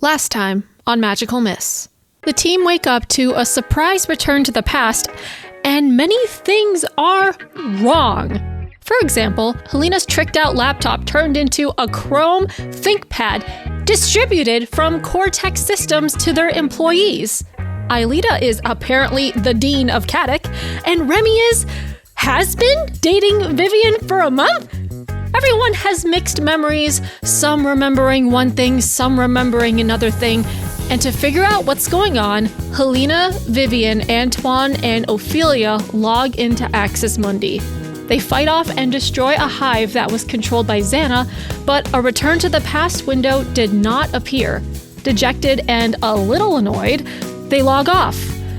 Last time on Magical Miss. The team wake up to a surprise return to the past, and many things are wrong. For example, Helena's tricked out laptop turned into a Chrome ThinkPad distributed from Cortex Systems to their employees. Aelita is apparently the dean of Kadic, and Remy has been dating Vivian for a month? Everyone has mixed memories, some remembering one thing, some remembering another thing. And to figure out what's going on, Helena, Vivian, Antoine, and Ophelia log into Axis Mundi. They fight off and destroy a hive that was controlled by X.A.N.A, but a return to the past window did not appear. Dejected and a little annoyed, they log off.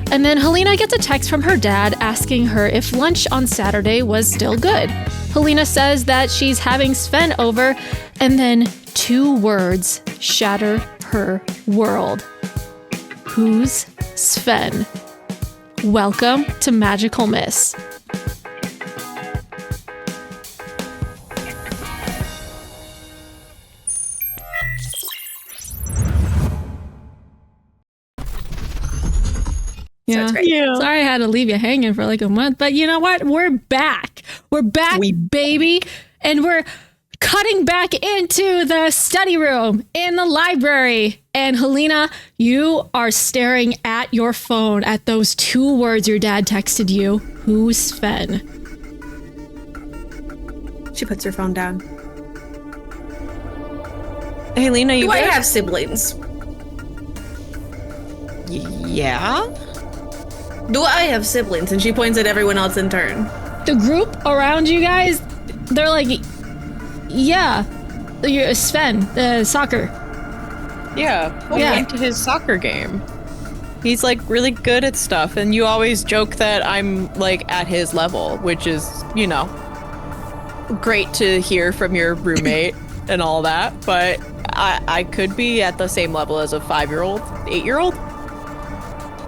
And then Helena gets a text from her dad asking her if lunch on Saturday was still good. Helena says that she's having X.A.N over, and then 2 words shatter her world. Who's X.A.N? Welcome to Magical Miss. Yeah. Sorry I had to leave you hanging for like a month, but you know what? We're back. We're back, baby. And we're cutting back into the study room in the library. And Helena, you are staring at your phone at those 2 words your dad texted you. Who's X.A.N? She puts her phone down. Hey, Lena, you Do I have siblings? Yeah? Do I have siblings? And she points at everyone else in turn. The group around you guys, they're like, yeah, you're X.A.N, the soccer. Yeah, we went to his soccer game. He's like really good at stuff, and you always joke that I'm like at his level, which is, you know, great to hear from your roommate and all that, but I could be at the same level as a 5-year-old, 8-year-old?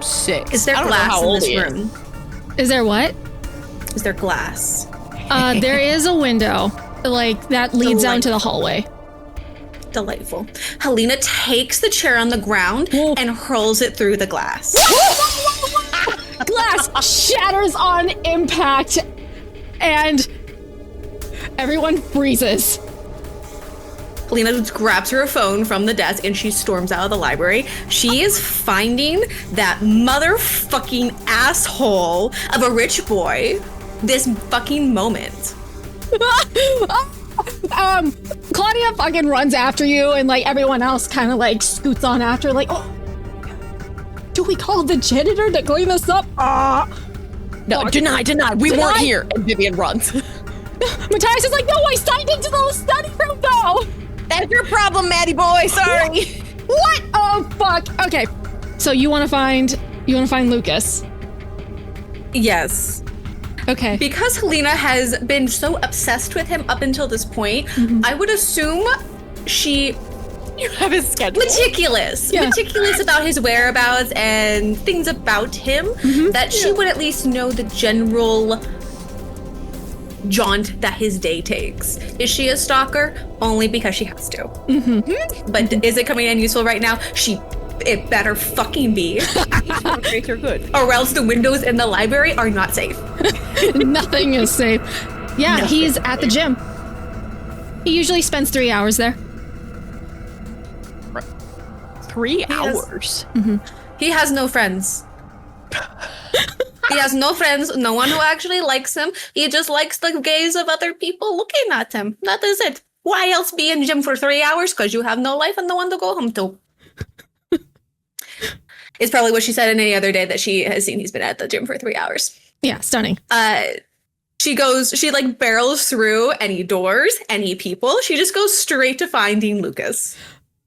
6. Is there glass in this room? Is there what? Is there glass? There is a window, like, that leads down to the hallway. Delightful. Helena takes the chair on the ground and hurls it through the glass. Glass shatters on impact, and everyone freezes. Helena grabs her phone from the desk and she storms out of the library. She is finding that motherfucking asshole of a rich boy this fucking moment. Claudia fucking runs after you, and like everyone else kind of like scoots on after, like, oh, do we call the janitor to clean this up? No, deny. We weren't here. And Vivian runs. Matthias is like, no, I signed into the study room though. That's your problem, Maddie boy. Sorry. What? Oh fuck. Okay. So you want to find Lucas? Yes. Okay. Because Helena has been so obsessed with him up until this point, I would assume you have his schedule. Meticulous about his whereabouts and things about him, that she would at least know the general jaunt that his day takes. Is she a stalker? Only because she has to. But is it coming in useful right now? It better fucking be. Make her good. Or else the windows in the library are not safe. Nothing is safe. Yeah, he's at the gym. He usually spends 3 hours there. 3 hours? He has no friends. He has no friends, no one who actually likes him. He just likes the gaze of other people looking at him. That is it. Why else be in gym for 3 hours? Because you have no life and no one to go home to. It's probably what she said in any other day that she has seen he's been at the gym for 3 hours. Yeah, stunning. She like barrels through any doors, any people. She just goes straight to finding Lucas.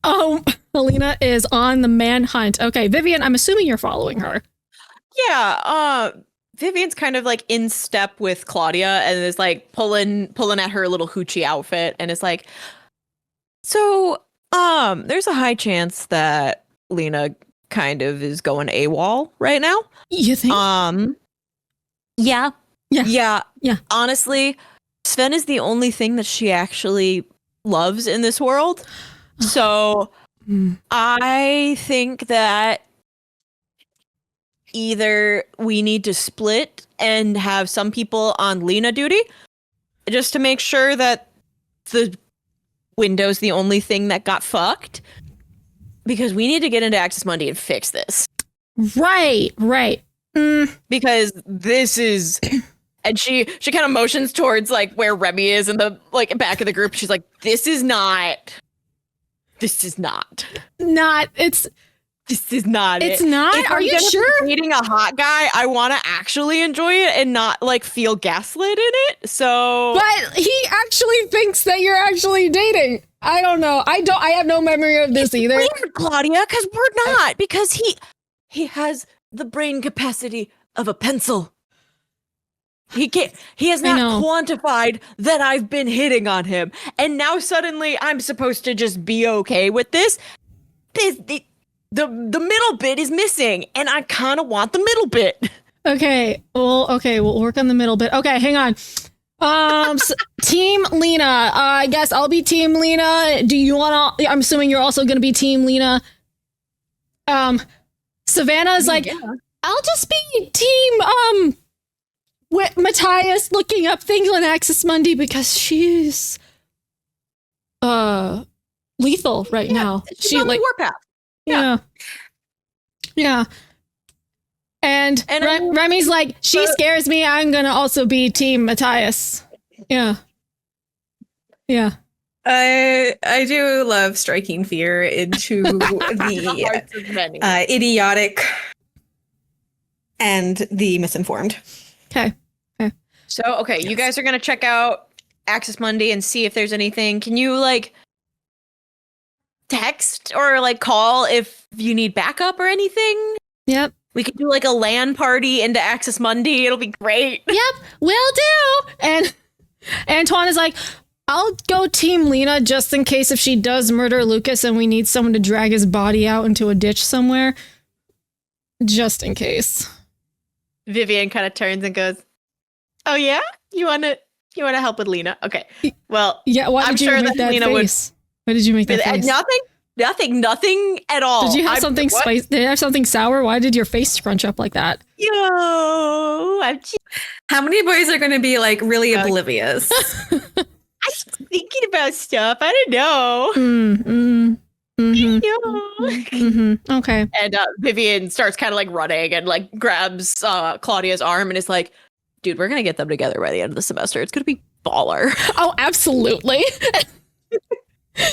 Oh, Helena is on the manhunt. Okay, Vivian, I'm assuming you're following her. Yeah, Vivian's kind of like in step with Claudia and is like pulling at her little hoochie outfit and is like, so, there's a high chance that Lena kind of is going AWOL right now. You think? Yeah. Yeah. Honestly, X.A.N is the only thing that she actually loves in this world. So I think that either we need to split and have some people on Lena duty just to make sure that the window's the only thing that got fucked, because we need to get into Access Monday and fix this. Right. Because this is, and she kind of motions towards like where Remy is in the like back of the group. She's like, this is not This is not it. It's not? If Are I'm you gonna be sure? dating a hot guy, I want to actually enjoy it and not like feel gaslit in it. So, But he actually thinks that you're actually dating. I don't know. I have no memory of this either. weird, Claudia, because we're not. Because he has the brain capacity of a pencil. He has not quantified that I've been hitting on him, and now suddenly I'm supposed to just be okay with this. The middle bit is missing, and I kind of want the middle bit. Okay, we'll work on the middle bit. Okay, hang on. Team Lena. I guess I'll be Team Lena. Do you want to? I'm assuming you're also going to be Team Lena. Savannah's like, yeah. I'll just be Team with Matthias looking up things on Access Monday because she's lethal right now. She's on the warpath. Yeah. And Remy's like, she scares me. I'm gonna also be Team Matthias. Yeah. I do love striking fear into the idiotic and the misinformed. Okay. So, you guys are gonna check out Access Monday and see if there's anything. Can you like text or like call if you need backup or anything? Yep. We could do like a LAN party into Access Monday. It'll be great. Yep, will do. And Antoine is like, I'll go Team Lena just in case if she does murder Lucas and we need someone to drag his body out into a ditch somewhere. Just in case. Vivian kind of turns and goes, "Oh yeah? You wanna help with Lena? Okay. Well, yeah, why did you make that Lena face? Why did you make that face? Nothing at all. Did you have something spicy? Did you have something sour? Why did your face scrunch up like that? How many boys are going to be like really oblivious? I'm thinking about stuff. I don't know. Okay. And Vivian starts kind of like running and like grabs Claudia's arm and is like, "Dude, we're gonna get them together by the end of the semester. It's gonna be baller." Oh, absolutely.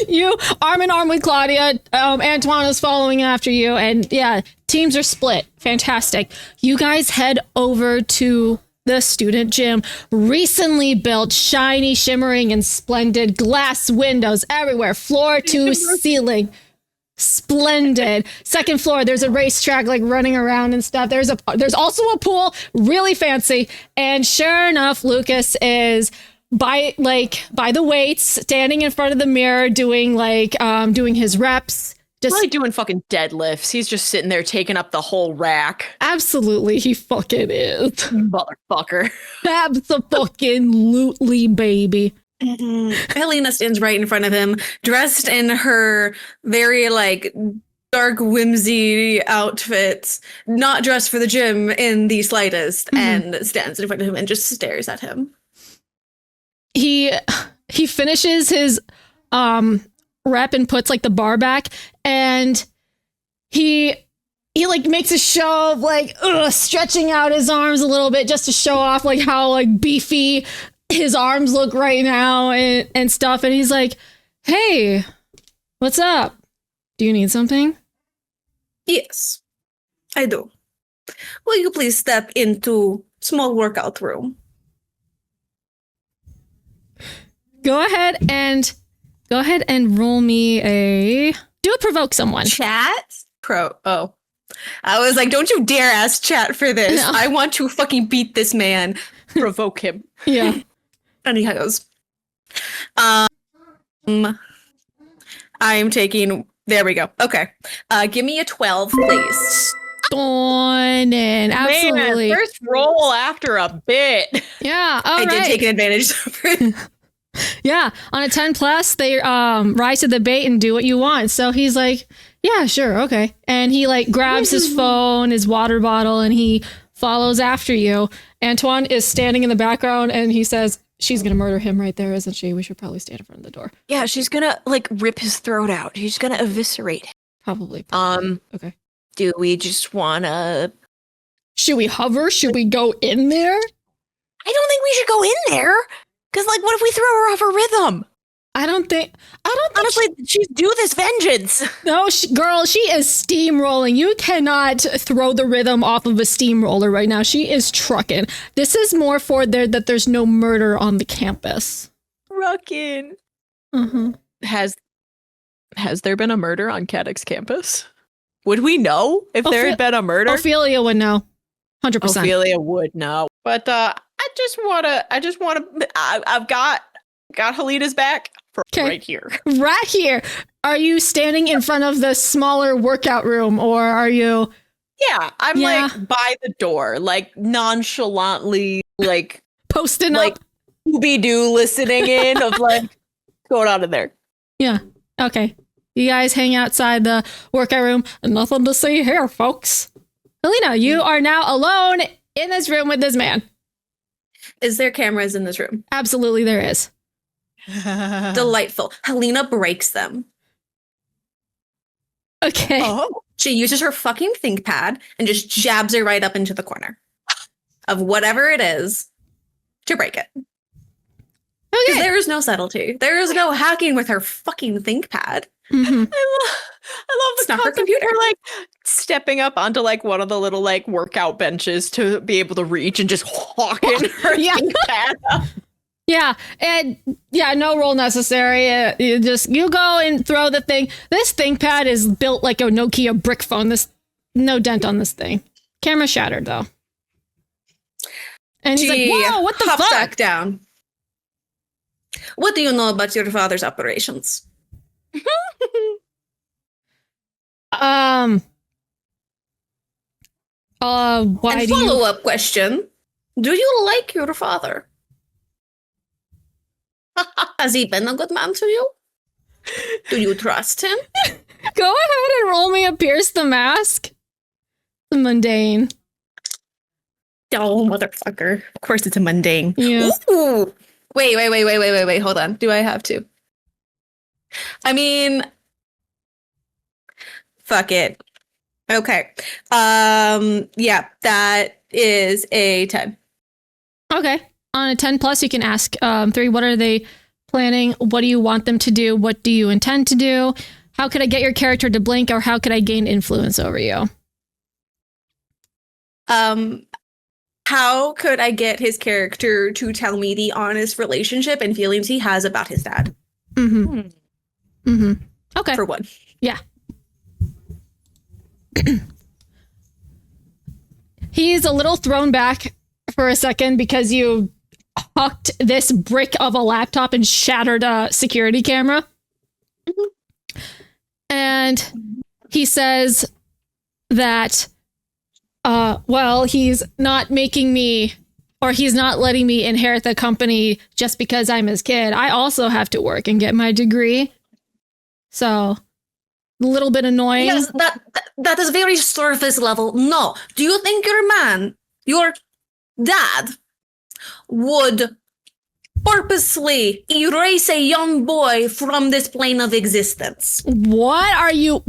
You arm in arm with Claudia. Antoine is following after you, and yeah, teams are split. Fantastic. You guys head over to the student gym, recently built, shiny, shimmering, and splendid glass windows everywhere, floor to ceiling. Splendid. Second floor, there's a racetrack like running around and stuff. There's also a pool, really fancy. And sure enough, Lucas is by the weights, standing in front of the mirror, doing his reps. Just probably doing fucking deadlifts. He's just sitting there taking up the whole rack. Absolutely, he fucking is. Motherfucker. Abso-fucking-lutely, baby. Helena stands right in front of him, dressed in her very like dark whimsy outfits, not dressed for the gym in the slightest, and stands in front of him and just stares at him. He finishes his rep and puts like the bar back, and he like makes a show of like stretching out his arms a little bit just to show off like how like beefy his arms look right now and stuff. And he's like, "Hey, what's up? Do you need something?" Yes, I do. Will you please step into small workout room? Go ahead and roll me do a provoke someone. Chat? Oh. I was like, don't you dare ask chat for this. No. I want to fucking beat this man. Provoke him. Yeah. And he goes, I'm taking, there we go. Okay. Give me a 12, please. On and absolutely. Man, first roll after a bit. Yeah. All I right. did take an advantage of it. Yeah, on a 10 plus, they rise to the bait and do what you want. So he's like, yeah, sure, okay. And he like grabs his phone, his water bottle, and he follows after you. Antoine is standing in the background and he says, she's going to murder him right there, isn't she? We should probably stand in front of the door. Yeah, she's gonna like rip his throat out. She's gonna eviscerate him. Probably. Okay. Do we just wanna... Should we hover? Should we go in there? I don't think we should go in there. Cause like, what if we throw her off her rhythm? I don't think Honestly, she's due this vengeance. no, girl, she is steamrolling. You cannot throw the rhythm off of a steamroller right now. She is trucking. This is more for that there's no murder on the campus. Ruckin'. Mm-hmm. Has there been a murder on Cadic's campus? Would we know if there had been a murder? Ophelia would know. 100%. Ophelia would know. But I've got Helena's back right here. Right here. Are you standing in front of the smaller workout room or are you... Yeah, I'm like by the door, like nonchalantly, like posting like up. Scooby-Doo listening in of like what's going on in there. Yeah. Okay. You guys hang outside the workout room. Nothing to see here, folks. Helena, you are now alone in this room with this man. Is there cameras in this room? Absolutely there is. Delightful. Helena breaks them. Okay. Oh. She uses her fucking ThinkPad and just jabs it right up into the corner of whatever it is to break it. Because Okay. there is no subtlety. There is no hacking with her fucking ThinkPad. Mm-hmm. I love the It's not her concept of computer. her, like stepping up onto like one of the little like workout benches to be able to reach and just hawking her Yeah. ThinkPad up. Yeah, and yeah, no roll necessary. You go and throw the thing. This ThinkPad is built like a Nokia brick phone. No dent on this thing. Camera shattered though. And he's She like, "Whoa, what the hops fuck?" back down. What do you know about your father's operations? Why And do you? follow-up question. Do you like your father? Has he been a good man to you? Do you trust him? Go ahead and roll me a pierce the mask. The mundane. Oh, motherfucker. Of course it's a mundane. Yeah. Ooh. Wait. Hold on. Do I have to? I mean, fuck it. Okay. Yeah, that is a 10. Okay. On a 10 plus, you can ask 3, what are they planning? What do you want them to do? What do you intend to do? How could I get your character to blink, or how could I gain influence over you? How could I get his character to tell me the honest relationship and feelings he has about his dad? Mm-hmm. Mm-hmm. Okay. For one. Yeah. He's a little thrown back for a second because you hucked this brick of a laptop and shattered a security camera. Mm-hmm. And he says that, well, he's not making me, or he's not letting me inherit the company just because I'm his kid. I also have to work and get my degree. So, a little bit annoying. Yes, that is very surface level. No. Do you think your dad, would purposely erase a young boy from this plane of existence? What are you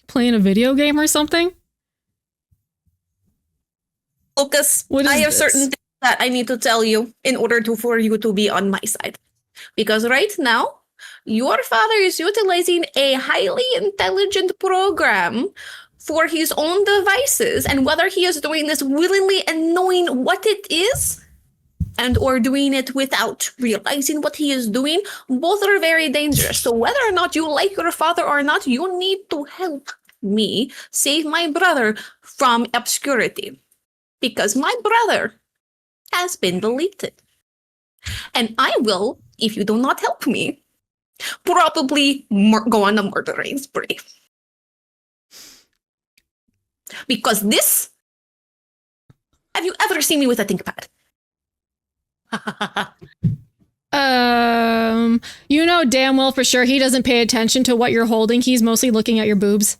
playing, a video game or something? Lucas, What is I have this? certain things that I need to tell you in order for you to be on my side. Because right now, your father is utilizing a highly intelligent program for his own devices, and whether he is doing this willingly and knowing what it is, and or doing it without realizing what he is doing, both are very dangerous. So whether or not you like your father or not, you need to help me save my brother from obscurity. Because my brother has been deleted. And I will, if you do not help me, probably go on a murdering spree. Because this... Have you ever seen me with a ThinkPad? You know damn well for sure he doesn't pay attention to what you're holding. He's mostly looking at your boobs.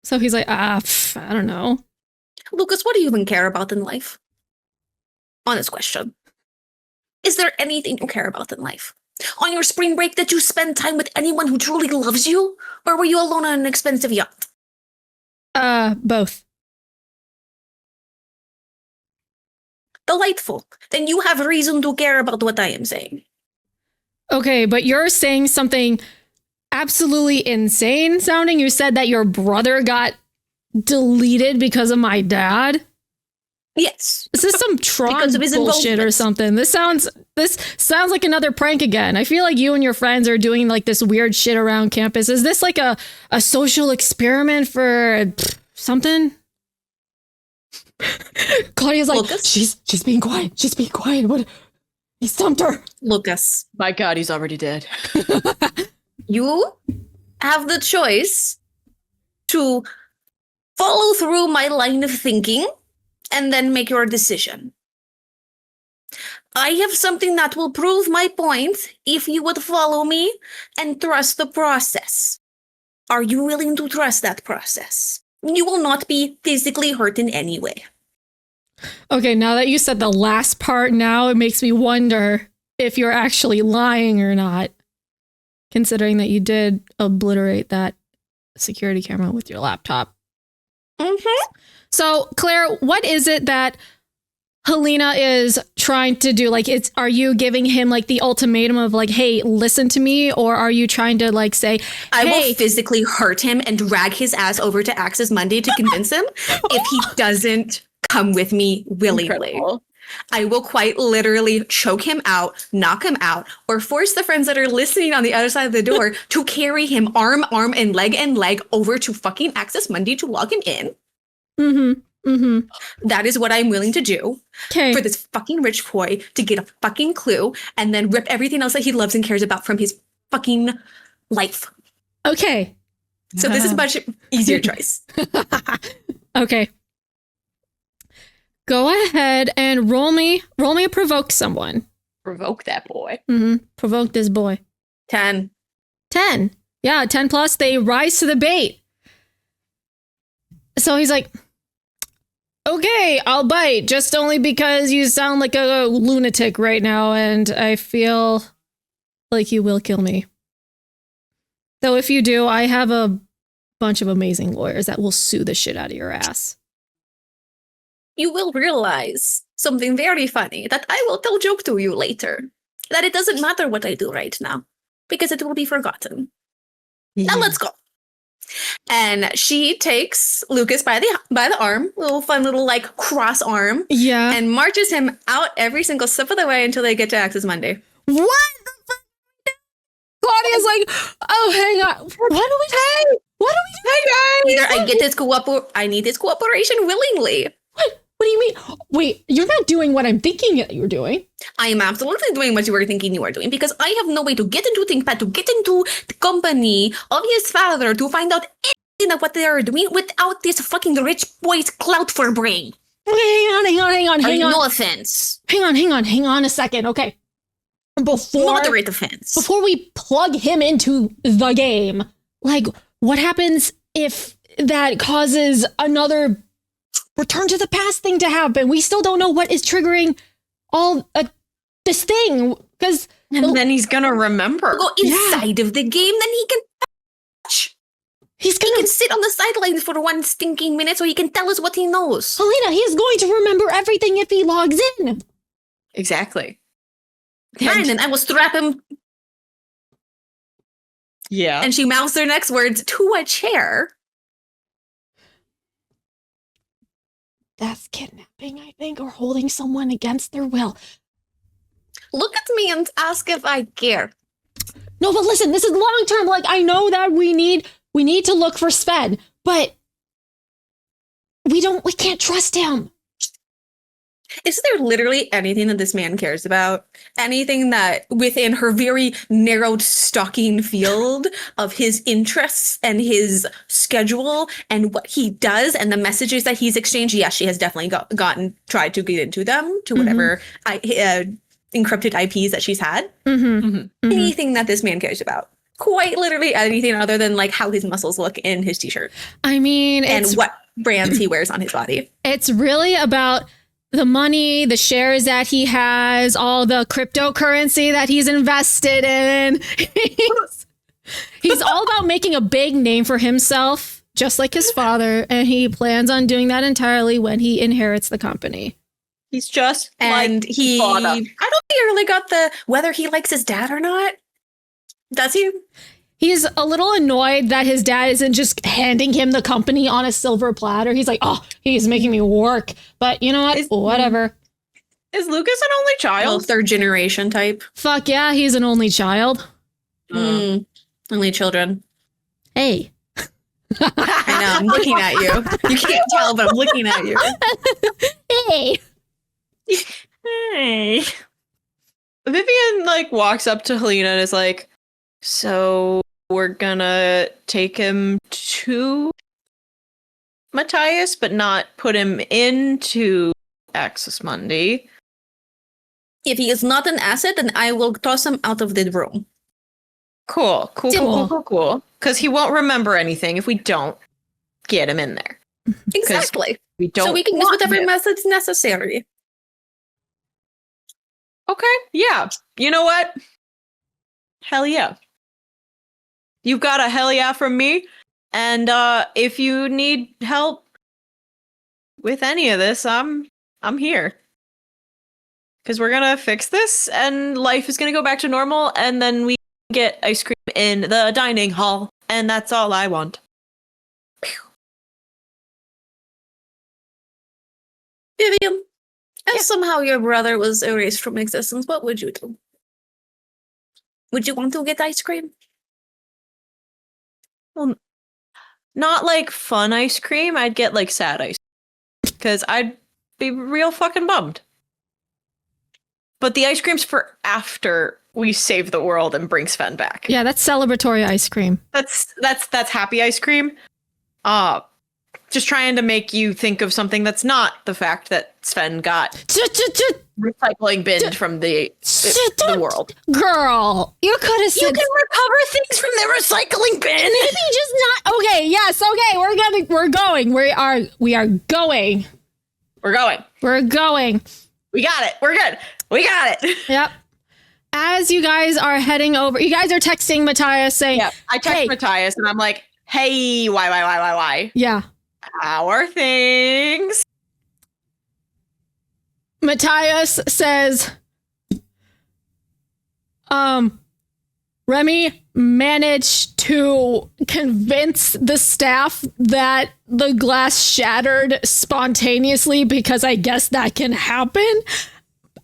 So he's like, I don't know. Lucas, what do you even care about in life? Honest question. Is there anything you care about in life? On your spring break, did you spend time with anyone who truly loves you? Or were you alone on an expensive yacht? Both. Delightful. Then you have reason to care about what I am saying. Okay, but you're saying something absolutely insane sounding. You said that your brother got deleted because of my dad. Yes. Is this some Tron Because of his bullshit or involvement. something? This sounds like another prank again. I feel like you and your friends are doing like this weird shit around campus. Is this like a social experiment for something? Claudia's like, Lucas? she's being quiet. She's being quiet. What? He stumped her. Lucas, My God, he's already dead. you have the choice to follow through my line of thinking and then make your decision. I have something that will prove my point if you would follow me and trust the process. Are you willing to trust that process? You will not be physically hurt in any way. Okay, now that you said the last part, now it makes me wonder if you're actually lying or not, considering that you did obliterate that security camera with your laptop. Mm-hmm. So, Claire, what is it that Helena is trying to do? Like, are you giving him like the ultimatum of like, hey, listen to me? Or are you trying to like say, I hey, will physically hurt him and drag his ass over to Access Monday to convince him if he doesn't come with me willingly. Incredible. I will quite literally choke him out, knock him out, or force the friends that are listening on the other side of the door to carry him arm, and leg over to fucking Access Monday to log him in. That is what I'm willing to do okay. for this fucking rich boy to get a fucking clue and then rip everything else that he loves and cares about from his fucking life. Okay. So this is a much easier choice. Okay. Go ahead and roll me a provoke someone. Provoke that boy. Provoke this boy. 10. 10. Yeah, 10 plus. They rise to the bait. So he's like, okay, I'll bite, just only because you sound like a lunatic right now, and I feel like you will kill me. Though if you do, I have a bunch of amazing lawyers that will sue the shit out of your ass. You will realize something very funny that I will tell joke to you later. That it doesn't matter what I do right now, because it will be forgotten. Now let's go. And she takes Lucas by the arm, little fun little like cross arm, Yeah. and marches him out every single step of the way until they get to Access Monday. What the fuck? Claudia's like, oh, hang on. What do we do? Either I get this I need this cooperation willingly. What do you mean? Wait, you're not doing what I'm thinking that you're doing. I am absolutely doing what you were thinking you were doing because I have no way to get into ThinkPad, to get into the company of his father, to find out anything of what they are doing without this fucking rich boy's clout for brain. Okay, hang on. No offense. Hang on a second, okay. Moderate offense. Before we plug him into the game, like, what happens if that causes another return to the past thing to happen? We still don't know what is triggering all this thing, because And then he's gonna remember. Go inside of the game, then he can touch. He can sit on the sidelines for one stinking minute so he can tell us what he knows. Helena, he's going to remember everything if he logs in. Exactly. And then I will strap him. Yeah. And she mouths her next words to a chair. That's kidnapping, I think, or holding someone against their will. Look at me and ask if I care. No, but listen, this is long term. Like, I know that we need to look for Sven, but we can't trust him. Is there literally anything that this man cares about? Anything that within her very narrowed stalking field of his interests and his schedule and what he does and the messages that he's exchanged? Yes, she has definitely tried to get into them to whatever encrypted IPs that she's had. Anything that this man cares about. Quite literally anything other than like how his muscles look in his t-shirt. I mean, and what brands he wears on his body. It's really about the money, the shares that he has, all the cryptocurrency that he's invested in. He's all about making a big name for himself, just like his father, and he plans on doing that entirely when he inherits the company. He's just and like I don't think he really got the whether he likes his dad or not. Does he? He's a little annoyed that his dad isn't just handing him the company on a silver platter. He's like, oh, he's making me work. But you know what? Whatever. Is Lucas an only child? Third generation type. Fuck yeah, he's an only child. Only children. Hey. I know, I'm looking at you. You can't tell, but I'm looking at you. Hey. Hey. Vivian like walks up to Helena and is like, so we're gonna take him to Matthias, but not put him into Axis Mundi. If he is not an asset, then I will toss him out of the room. Cool. Because he won't remember anything if we don't get him in there. Exactly. We don't. So we can use whatever methods necessary. Okay. Yeah. You know what? Hell yeah. You've got a hell yeah from me. And if you need help with any of this, I'm here. Because we're gonna fix this and life is gonna go back to normal and then we get ice cream in the dining hall. And that's all I want. Vivian, if somehow your brother was erased from existence, what would you do? Would you want to get ice cream? Well, not like fun ice cream. I'd get like sad ice cream. Because I'd be real fucking bummed. But the ice cream's for after we save the world and bring Sven back. Yeah, that's celebratory ice cream. That's happy ice cream. Just trying to make you think of something that's not the fact that Sven got recycling binned from the world. Girl, you could have said You can recover things from the recycling bin. maybe just not. Okay, yes, okay, we're going. We are going. We're going. We're going. We got it. We're good. We got it. Yep. As you guys are heading over, you guys are texting Matthias saying, Yeah, I text Matthias and I'm like, hey, why? Yeah. How are things? Matthias says, Remy managed to convince the staff that the glass shattered spontaneously because I guess that can happen.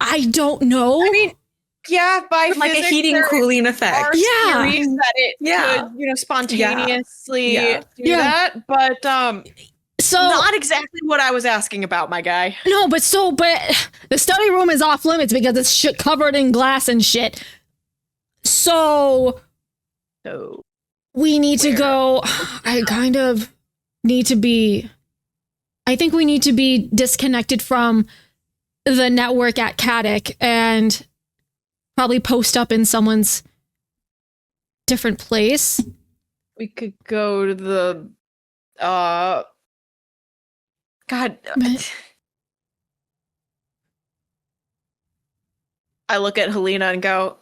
I don't know. I mean, yeah, by like physics, a heating cooling effect. Yeah. Theories that it could, spontaneously do that, but so not exactly what I was asking about, my guy. No, but the study room is off limits because it's covered in glass and shit. So we need to go. I think we need to be disconnected from the network at Kadic and probably post up in someone's different place. We could go to the God. I look at Helena and go,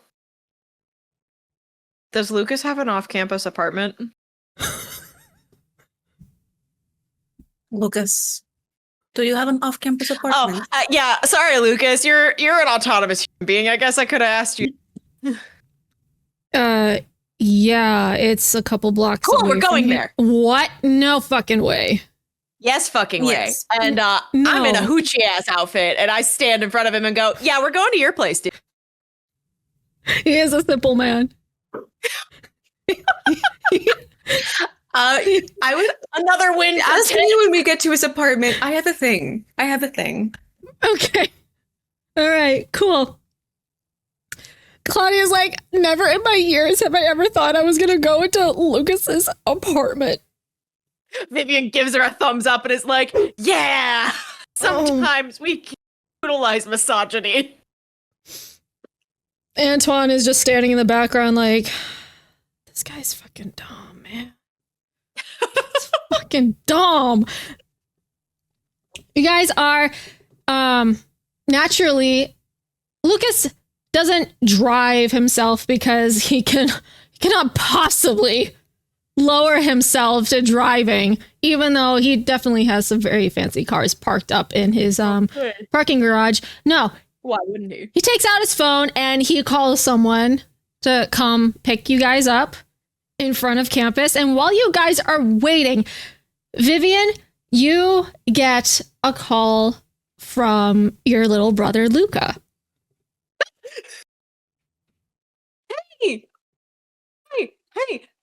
does Lucas have an off-campus apartment? Lucas, do you have an off-campus apartment? Oh, yeah. Sorry, Lucas. You're an autonomous human being. I guess I could have asked you. Yeah, it's a couple blocks away. Cool, we're going there. What? No fucking way. Yes, fucking way. Yes. And No. I'm in a hoochie ass outfit, and I stand in front of him and go, "Yeah, we're going to your place, dude." He is a simple man. I was Another win. ask me when we get to his apartment. I have a thing. Okay. All right, cool. Claudia's like, never in my years have I ever thought I was going to go into Lucas's apartment. Vivian gives her a thumbs up and is like, yeah! Sometimes we can utilize misogyny. Antoine is just standing in the background like, this guy's fucking dumb, man. It's fucking dumb. You guys are, naturally, Lucas doesn't drive himself because he cannot possibly lower himself to driving, even though he definitely has some very fancy cars parked up in his parking garage. No. Why wouldn't he? He takes out his phone and he calls someone to come pick you guys up in front of campus. And while you guys are waiting, Vivian, you get a call from your little brother, Luca.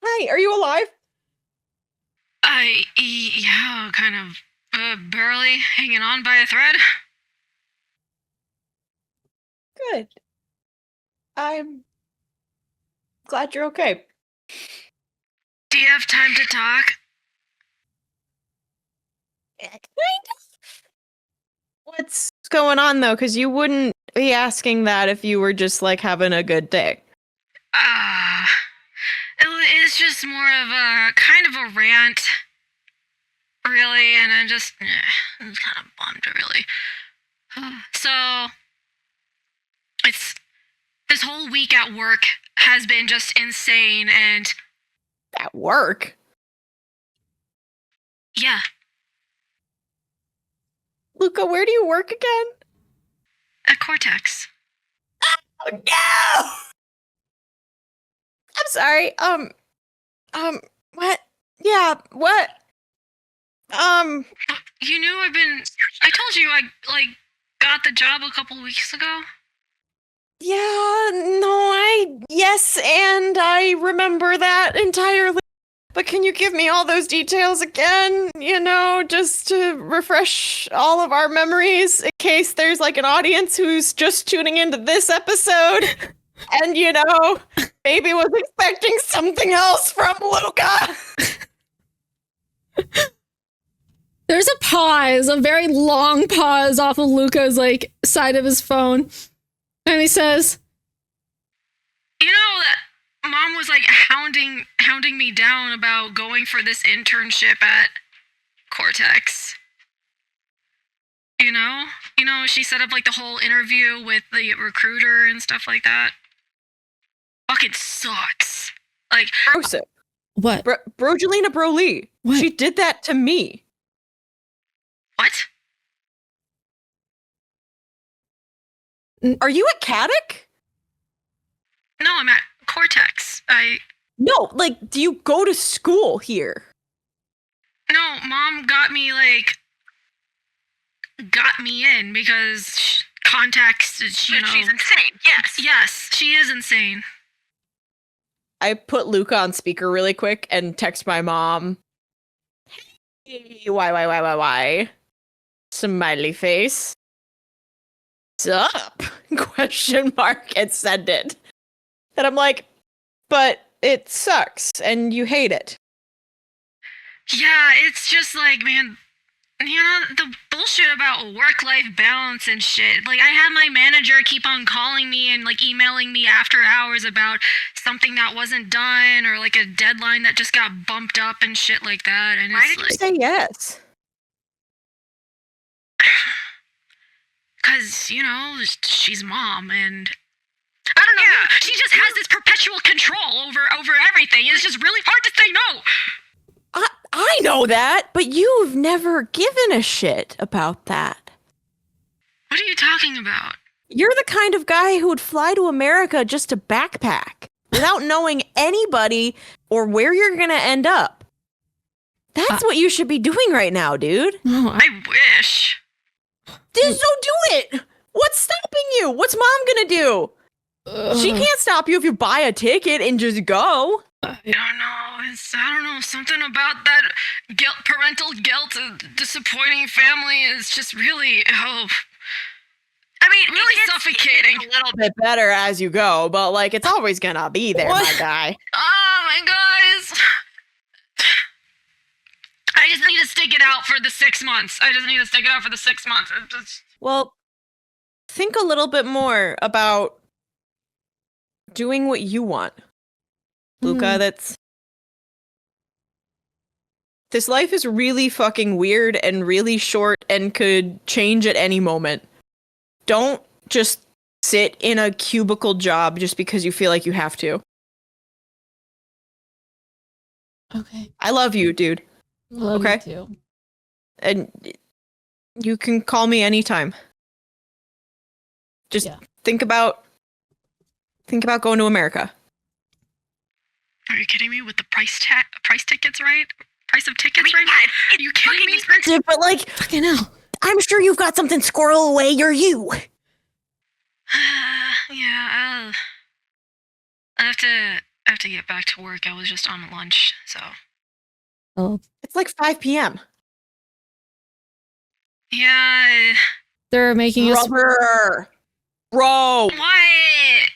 Hey, are you alive? Yeah, kind of, barely hanging on by a thread. Good. I'm glad you're okay. Do you have time to talk? Kind of. What's going on, though? Because you wouldn't be asking that if you were just, like, having a good day. It's just more of a kind of a rant, really, and I'm kind of bummed, really. So, it's this whole week at work has been just insane, and At work? yeah, Luca, where do you work again? at Cortex. Oh, no! I'm sorry, what? Yeah, what? You knew I told you I, got the job a couple weeks ago? Yeah, no, yes, and I remember that entirely. But can you give me all those details again? You know, just to refresh all of our memories in case there's like an audience who's just tuning into this episode and, you know, maybe was expecting something else from Luca. There's a pause, a very long pause off of Luca's like side of his phone. And he says, You know that Mom was like hounding me down about going for this internship at Cortex. You know, she set up like the whole interview with the recruiter and stuff like that. Fucking sucks. Like, Brosip. what? Brogelina Broly. What? She did that to me. what? Are you at Kadic? No, I'm at Cortex. No, like, do you go to school here? No, Mom got me in because contacts, you know. She's insane. Yes, she is insane. I put Luca on speaker really quick and text my mom. Hey, why? Smiley face. What's up? Question mark and send it. And I'm like, but it sucks and you hate it. Yeah, it's just like, man, you know, the bullshit about work-life balance and shit. Like, I had my manager keep on calling me and, like, emailing me after hours about something that wasn't done or, like, a deadline that just got bumped up and shit like that. And Why it's did like, you say yes? because, you know, she's Mom and I don't know. Yeah, she just has this perpetual control over everything. It's just really hard to say no. I know that, but you've never given a shit about that. What are you talking about? You're the kind of guy who would fly to America just to backpack without knowing anybody or where you're gonna end up. That's what you should be doing right now, dude. Oh, I wish. So do it! What's stopping you? What's Mom gonna do? She can't stop you if you buy a ticket and just go. I don't know. I don't know. Something about that parental guilt, disappointing family is just really, mean, really suffocating. A little bit better as you go, but like it's always gonna be there, my guy. Oh my god. I just need to stick it out for the 6 months. Well, think a little bit more about doing what you want. Luca, this life is really fucking weird and really short and could change at any moment. Don't just sit in a cubicle job just because you feel like you have to. Okay. I love you, dude. Love Okay. you too. And you can call me anytime. Just think about going to America. Are you kidding me with the price tickets, right? Price of tickets, right? Are you kidding me? Expensive, but like, Fucking hell. I'm sure you've got something squirrel away. You're you. Yeah, I have to get back to work. I was just on lunch, so. Oh, It's like 5 p.m. Yeah. they're making us. Bro, What?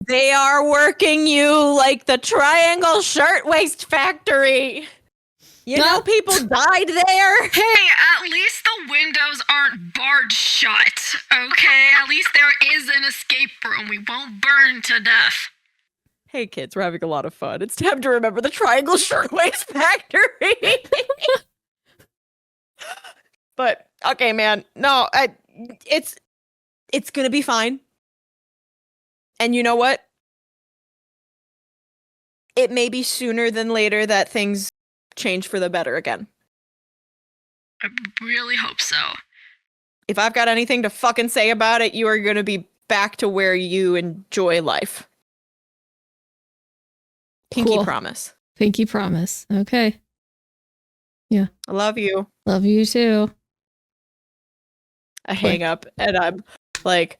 they are working you like the Triangle Shirtwaist Factory. You know people died there. Hey, at least the windows aren't barred shut, okay? At least there is an escape room. We won't burn to death. Hey kids, we're having a lot of fun. It's time to remember the Triangle Shirtwaist Factory. But okay, man. No, it's gonna be fine. And you know what? It may be sooner than later that things change for the better again. I really hope so. If I've got anything to fucking say about it, you are gonna be back to where you enjoy life. Pinky Cool. promise. Pinky promise. Okay. I love you. Love you too. I hang up and I'm like,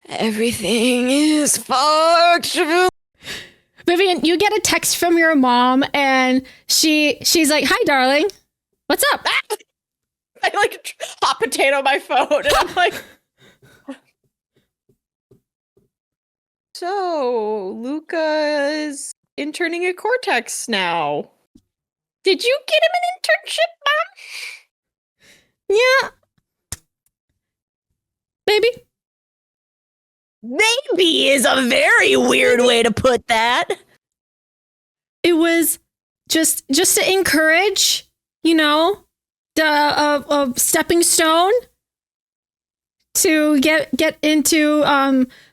everything is fucked. Vivian, you get a text from your mom and she's like, "Hi, darling. What's up?" I like hot potato my phone and I'm like, so Luca is interning at Cortex now. Did you get him an internship, Mom? Yeah. Maybe. Maybe is a very weird way to put that. It was just to encourage, the a stepping stone to get into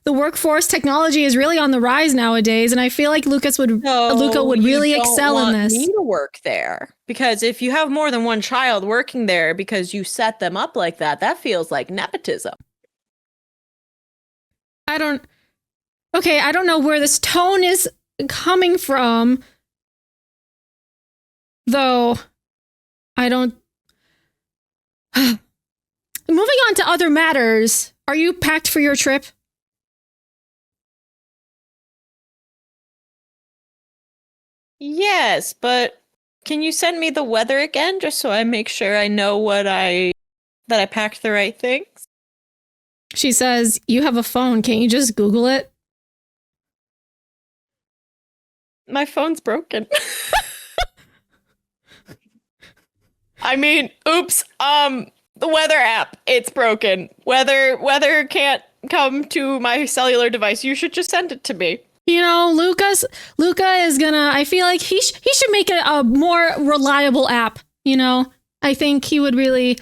the workforce. Technology is really on the rise nowadays, and I feel like Luca would really excel in this. Me to work there because if you have more than one child working there because you set them up like that, that feels like nepotism. I don't know where this tone is coming from, though. I don't. Moving on to other matters. Are you packed for your trip? Yes, but can you send me the weather again just so I make sure I know that I packed the right things? She says, "You have a phone. Can't you just Google it?" My phone's broken. I mean, oops. The weather app, it's broken. Weather can't come to my cellular device. You should just send it to me. Luca is gonna. I feel like he should make a more reliable app. I think he would really.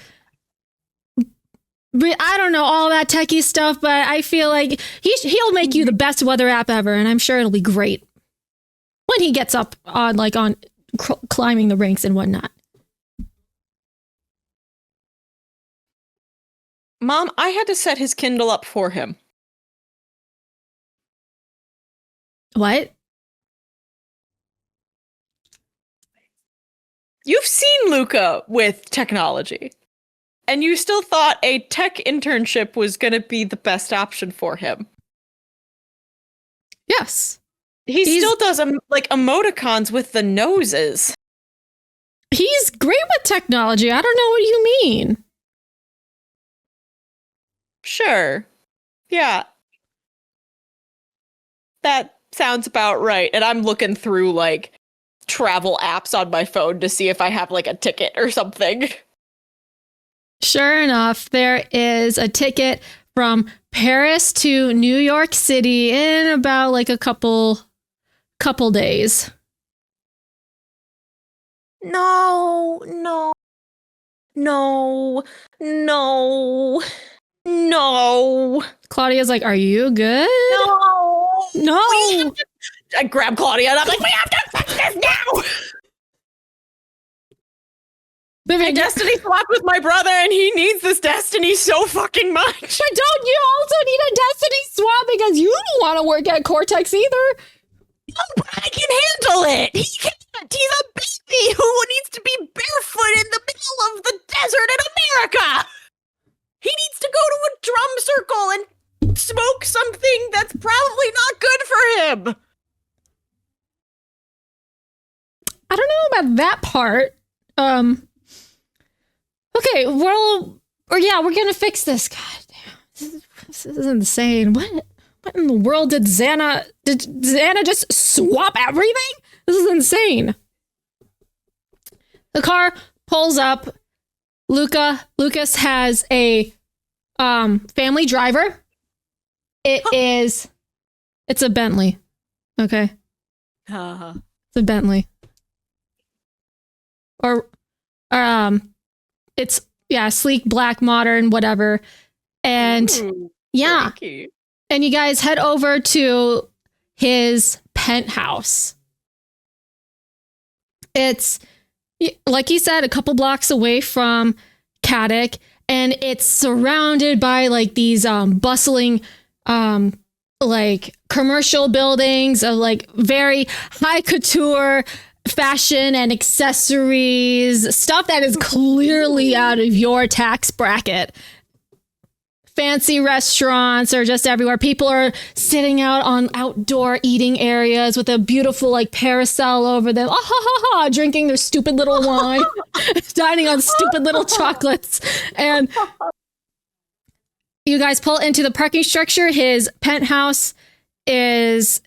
I don't know all that techie stuff, but I feel like he'll make you the best weather app ever, and I'm sure it'll be great when he gets up on climbing the ranks and whatnot. Mom, I had to set his Kindle up for him. What? You've seen Luca with technology, and you still thought a tech internship was going to be the best option for him. Yes. He still does emoticons with the noses. He's great with technology. I don't know what you mean. Sure. Yeah. That sounds about right. And I'm looking through, like, travel apps on my phone to see if I have, like, a ticket or something. Sure enough, there is a ticket from Paris to New York City in about like a couple days. No, no, no, no, no, Claudia's like, "Are you good?" no. No. I grab Claudia and I'm like, we have to fix this now! I destiny swapped with my brother and he needs this destiny so fucking much. But don't you also need a destiny swap because you don't want to work at Cortex either? No, but I can handle it. He can't. He's a baby who needs to be barefoot in the middle of the desert in America. He needs to go to a drum circle and smoke something that's probably not good for him. I don't know about that part. Okay, well, we're gonna fix this. God damn, this is insane. What in the world did Xana just swap everything? This is insane. The car pulls up. Lucas has a family driver. It's a Bentley. Okay. It's a Bentley. Or it's sleek, black, modern, whatever. And yeah. Freaky. And you guys head over to his penthouse. It's, like he said, a couple blocks away from Kadic, and it's surrounded by like these bustling like commercial buildings of like very high couture fashion and accessories, stuff that is clearly out of your tax bracket. Fancy restaurants are just everywhere. People are sitting out on outdoor eating areas with a beautiful like parasol over them, drinking their stupid little wine, dining on stupid little chocolates. And you guys pull into the parking structure. His penthouse it's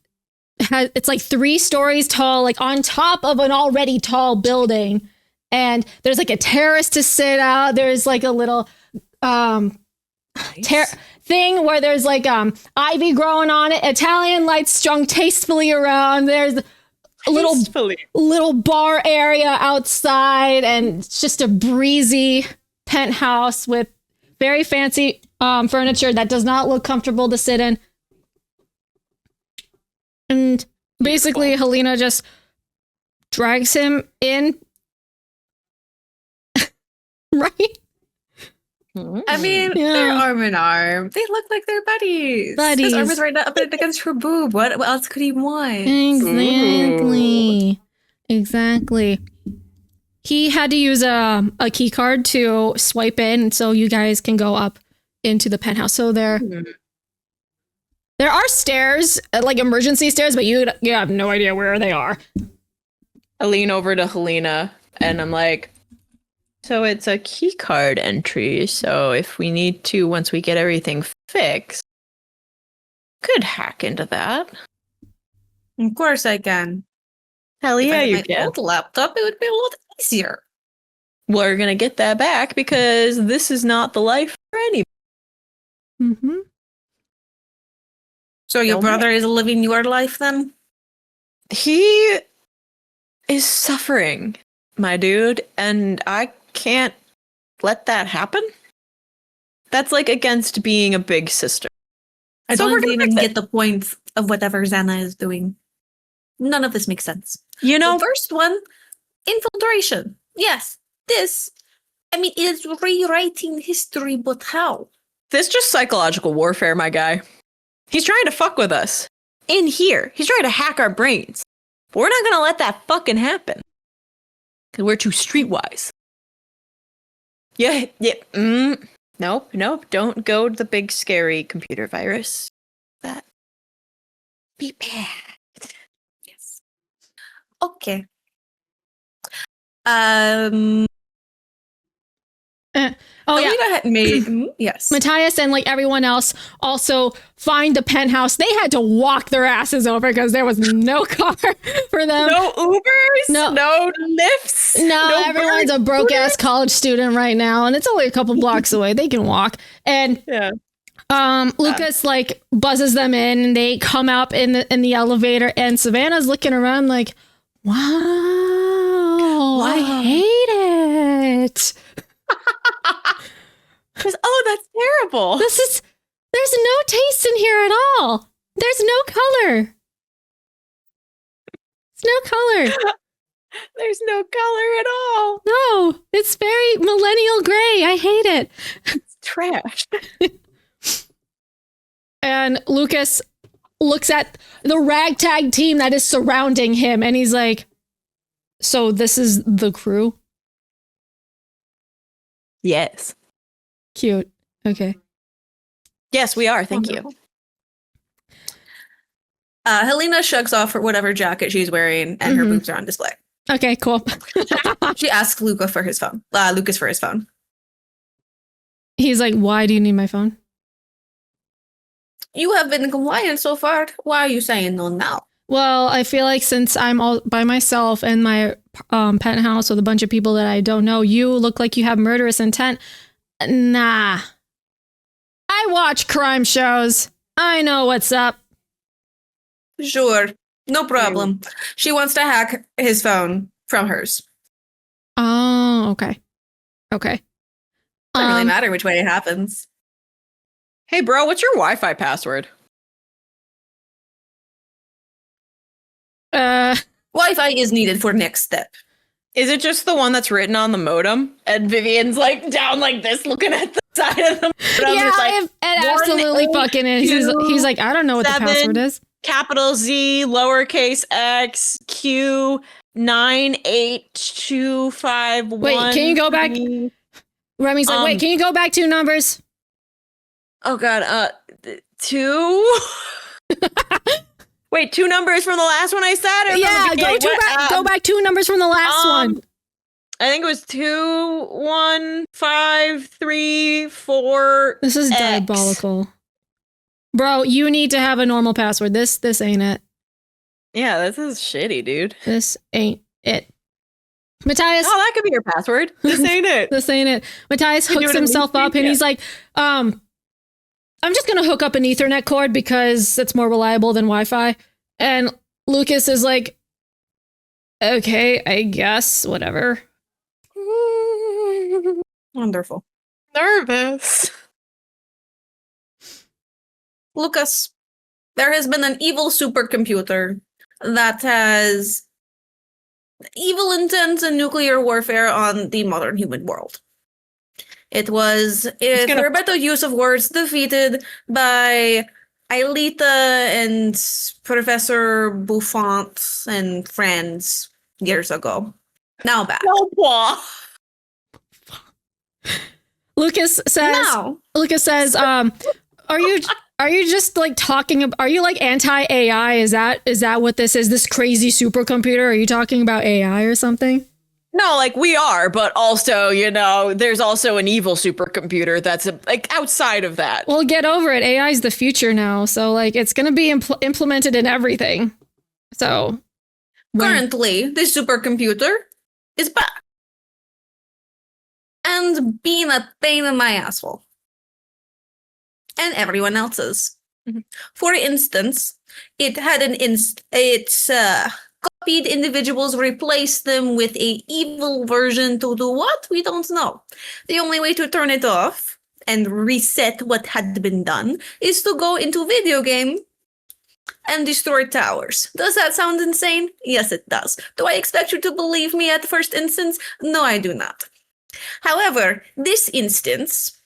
like 3 stories tall, like on top of an already tall building. And there's like a terrace to sit out. There's like a little thing where there's like ivy growing on it, Italian lights strung tastefully around. There's a little bar area outside, and it's just a breezy penthouse with very fancy furniture that does not look comfortable to sit in. And basically Helena just drags him in. Right? I mean, they're arm in arm. They look like they're buddies. His arm is right up against her boob. What else could he want? Exactly. He had to use a key card to swipe in, so you guys can go up into the penthouse. So there are stairs, like emergency stairs, but you have no idea where they are. I lean over to Helena and I'm like, so it's a key card entry, so if we need to, once we get everything fixed, could hack into that. Of course I can. Hell yeah, if I you had my can. old laptop, it would be a lot easier. We're gonna get that back because this is not the life for anybody. Mm-hmm. So your brother is living your life then? He is suffering, my dude, and I can't let that happen. That's like against being a big sister. I So we're don't gonna even fix it. get the point of whatever Xana is doing. None of this makes sense. You know, The first one, infiltration. Yes, this, it's rewriting history, but how? this just psychological warfare, my guy. He's trying to fuck with us. In here. He's trying to hack our brains. But we're not gonna let that fucking happen. Because we're too streetwise. Yeah. Nope, don't go to the big scary computer virus. That be bad. Yes. Okay. Oh yeah. Alina had made yes. Matthias and like everyone else also find the penthouse. They had to walk their asses over because there was no car for them. No Ubers, no lifts. No, everyone's a broke ass college student right now, and it's only a couple blocks away. They can walk. And Lucas like buzzes them in, and they come up in the elevator, and Savannah's looking around like, wow. I hate it. Because that's terrible. There's no taste in here at all. There's no color. There's no color. There's no color at all. No, it's very millennial gray. I hate it. It's trash. And Lucas looks at the ragtag team that is surrounding him, and he's like, so this is the crew? Yes. Cute. Okay. Yes, we are. Thank you. Helena shrugs off her whatever jacket she's wearing, and her boobs are on display. Okay, cool. She asks Lucas for his phone. He's like, why do you need my phone? You have been compliant so far. Why are you saying no now? Well, I feel like since I'm all by myself in my penthouse with a bunch of people that I don't know, you look like you have murderous intent. Nah. I watch crime shows. I know what's up. Sure. No problem. She wants to hack his phone from hers. Oh, okay. Okay. Doesn't really matter which way it happens. Hey, bro, what's your Wi-Fi password? Wi-Fi is needed for next step. Is it just the one that's written on the modem? And Vivian's like down like this, looking at the side of the modem. Yeah, like, it absolutely fucking is. He's like, I don't know what the password is. Capital Z, lowercase x, Q, 98251. Wait, can you go back? Remy's like, wait, can you go back 2 numbers? Oh God, 2. Wait, 2 numbers from the last one I said? Yeah, go back 2 numbers from the last one. I think it was 2, 1, 5, 3, 4. This is X. diabolical. Bro, you need to have a normal password. This ain't it. Yeah, this is shitty, dude. This ain't it. Matthias. Oh, that could be your password. This ain't it. This ain't it. Matthias hooks himself up and he's like, I'm just going to hook up an Ethernet cord because it's more reliable than Wi-Fi. And Lucas is like, okay, I guess, whatever. Wonderful. Nervous. Lucas, there has been an evil supercomputer that has evil intents and nuclear warfare on the modern human world. It was, for a better use of words, defeated by Aelita and Professor Buffont and friends years ago. Now back. Lucas says, are you just like talking, are you like anti-AI? Is that what this is? This crazy supercomputer? Are you talking about AI or something? No, like we are, but also, there's also an evil supercomputer that's like outside of that. Well, get over it. AI is the future now. So like it's going to be implemented in everything. So currently, this supercomputer is back. And being a pain in my asshole. And everyone else's. Mm-hmm. For instance, it had copied individuals, replaced them with a evil version to do what? We don't know. The only way to turn it off and reset what had been done is to go into video game and destroy towers. Does that sound insane? Yes, it does. Do I expect you to believe me at first instance? No, I do not. However, this instance,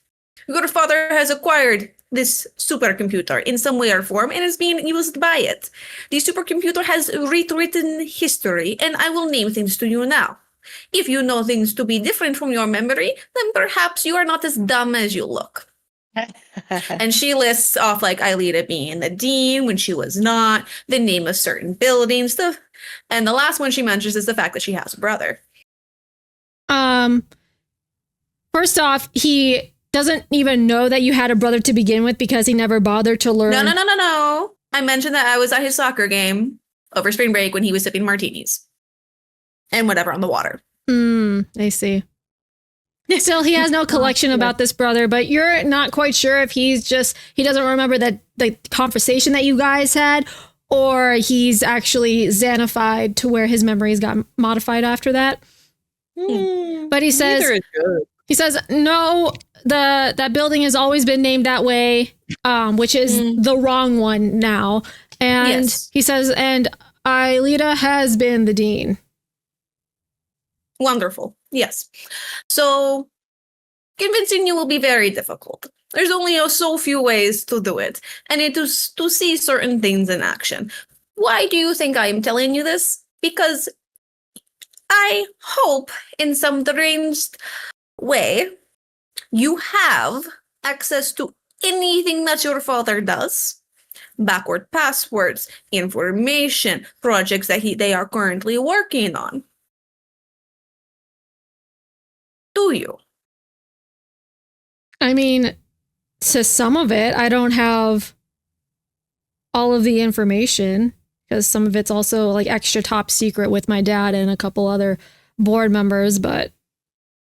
your father has acquired this supercomputer in some way or form and is being used by it. The supercomputer has rewritten history, and I will name things to you now. If you know things to be different from your memory, then perhaps you are not as dumb as you look. And she lists off like Aelita being the dean when she was not, the name of certain buildings, stuff. And the last one she mentions is the fact that she has a brother. First off, he doesn't even know that you had a brother to begin with because he never bothered to learn. No. I mentioned that I was at his soccer game over spring break when he was sipping martinis and whatever on the water. I see. Still, he has no collection about this brother, but you're not quite sure if he doesn't remember that the conversation that you guys had, or he's actually Xanified to where his memories got modified after that. But he says, no, that building has always been named that way, which is the wrong one now. And he says, and Aelita has been the dean. Wonderful. Yes. So convincing you will be very difficult. There's only so few ways to do it, and it is to see certain things in action. Why do you think I am telling you this? Because I hope in some deranged way you have access to anything that your father does. Backward passwords, information, projects that they are currently working on. Do you? I mean, to some of it, I don't have all of the information because some of it's also like extra top secret with my dad and a couple other board members, but